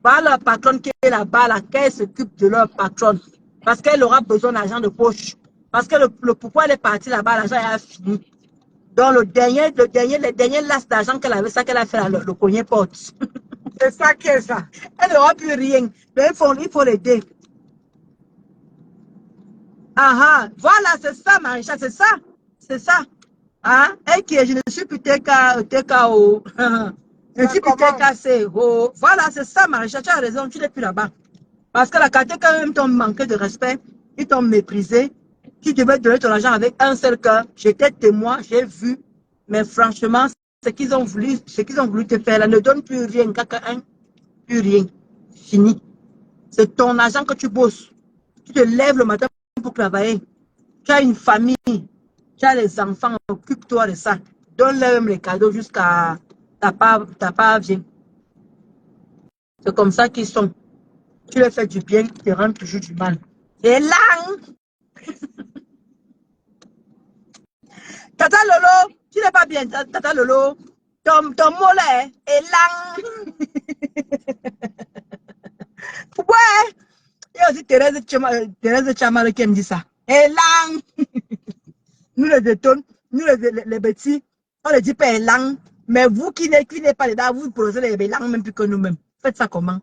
[SPEAKER 1] Voilà la patronne qui est là-bas, là, qu'elle s'occupe de leur patronne. Parce qu'elle aura besoin d'argent de poche. Parce que le pourquoi elle est partie là-bas, l'argent a fini. Donc le dernier last d'argent qu'elle avait, ça qu'elle a fait là, le cogné porte.
[SPEAKER 2] C'est ça qui est ça.
[SPEAKER 1] Elle n'aura plus rien. Mais il faut l'aider. Voilà, c'est ça, Maréchal, c'est ça. C'est ça. Hein? Et qui est, je ne suis plus TKO. Je ne suis plus TKCO. Voilà, c'est ça, Maréchal. Tu as raison, tu n'es plus là-bas. Parce que la quartier, quand même, t'ont manqué de respect, ils t'ont méprisé. Tu devais donner ton argent avec un seul cœur. J'étais témoin, j'ai vu. Mais franchement, ce qu'ils ont voulu te faire là, ne donne plus rien, plus rien. Fini. C'est ton argent que tu bosses. Tu te lèves le matin pour travailler. Tu as une famille. Tu as les enfants. Occupe-toi de ça. Donne-leur même les cadeaux jusqu'à ta part vient. C'est comme ça qu'ils sont. Tu leur fais du bien, ils te rendent toujours du mal. Et là, Tata Lolo, tu n'es pas bien, Tata Lolo. Ton mollet est là. Ouais. Il y a aussi Thérèse Chamara qui me dit ça. Et là. Nous les étonnes, nous les petits, on ne dit pas élan. Mais vous qui n'êtes pas dedans, vous posez les élans même plus que nous-mêmes. Faites ça comment?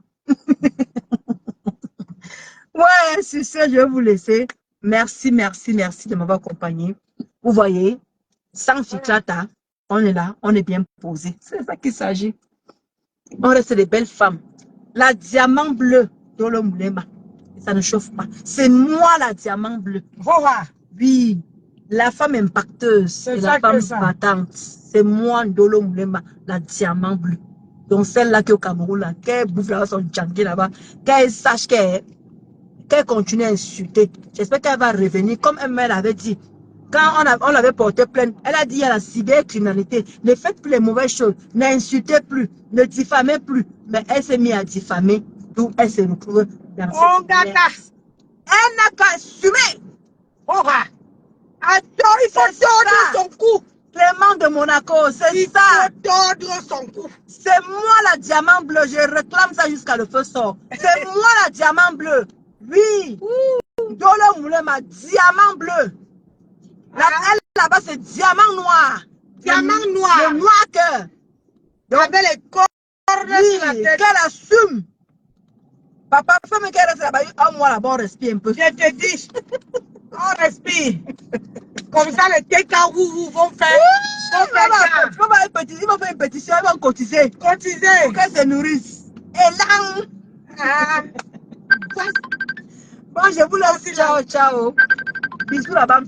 [SPEAKER 1] Ouais, c'est ça, je vais vous laisser. Merci de m'avoir accompagné. Vous voyez, sans fichata, on est là, on est bien posé. C'est ça qu'il s'agit. On reste des belles femmes. La diamant bleu dans le moulema, ça ne chauffe pas. C'est moi la diamant bleu.
[SPEAKER 2] Voilà.
[SPEAKER 1] Oui, la femme impacteuse et la femme battante. C'est moi, Ndolo Moulema, la diamant bleu. Donc celle-là qui est au Cameroun, là, qu'elle bouffe là son djangui là-bas, qu'elle sache qu'elle continue à insulter. J'espère qu'elle va revenir, comme elle avait dit. Quand on l'avait porté plainte, elle a dit il y a la cybercriminalité. Ne faites plus les mauvaises choses, n'insultez plus, ne diffamez plus. Mais elle s'est mise à diffamer, d'où elle se retrouve dans cette merde. Elle n'a qu'à assumer.
[SPEAKER 2] Attends, il faut tordre son cou.
[SPEAKER 1] Clément de Monaco, c'est ça.
[SPEAKER 2] Il faut tordre son cou.
[SPEAKER 1] C'est moi la diamant bleu. Je réclame ça jusqu'à le feu sort. C'est moi la diamant bleu. Oui. Dolo Moulema, diamant bleu. Elle là-bas, c'est diamant noir.
[SPEAKER 2] Diamant noir.
[SPEAKER 1] Le noir cœur.
[SPEAKER 2] Avec les cordes sur la tête.
[SPEAKER 1] Qu'elle assume. Papa, fais-moi qu'elle reste là-bas. Oh, moi là-bas, on respire un peu.
[SPEAKER 2] Je te dis. On respire. Comme ça, les TKW vont faire.
[SPEAKER 1] Ils vont faire une pétition, ils vont cotiser.
[SPEAKER 2] Cotiser.
[SPEAKER 1] Pour qu'elles se nourrissent. Et là. Bon, je vous laisse. Ciao, ciao. Bisous là-bas.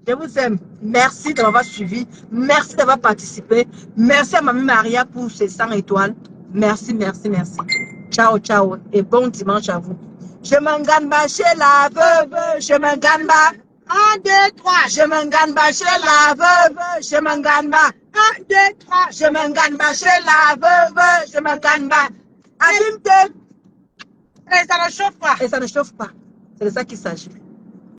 [SPEAKER 1] Je vous aime. Merci de m'avoir suivi. Merci d'avoir participé. Merci à Mamie Maria pour ses 100 étoiles. Merci. Ciao, ciao. Et bon dimanche à vous. Je m'engane pas chez la veuve. Je m'engane pas.
[SPEAKER 2] 1, 2, 3.
[SPEAKER 1] Je m'engane pas chez la veuve. Je m'engane pas.
[SPEAKER 2] 1, 2, 3.
[SPEAKER 1] Je m'engane pas chez la veuve. Je m'engane pas. Abîme-te.
[SPEAKER 2] Et ça ne chauffe pas.
[SPEAKER 1] Et ça ne chauffe pas. C'est de ça qu'il s'agit.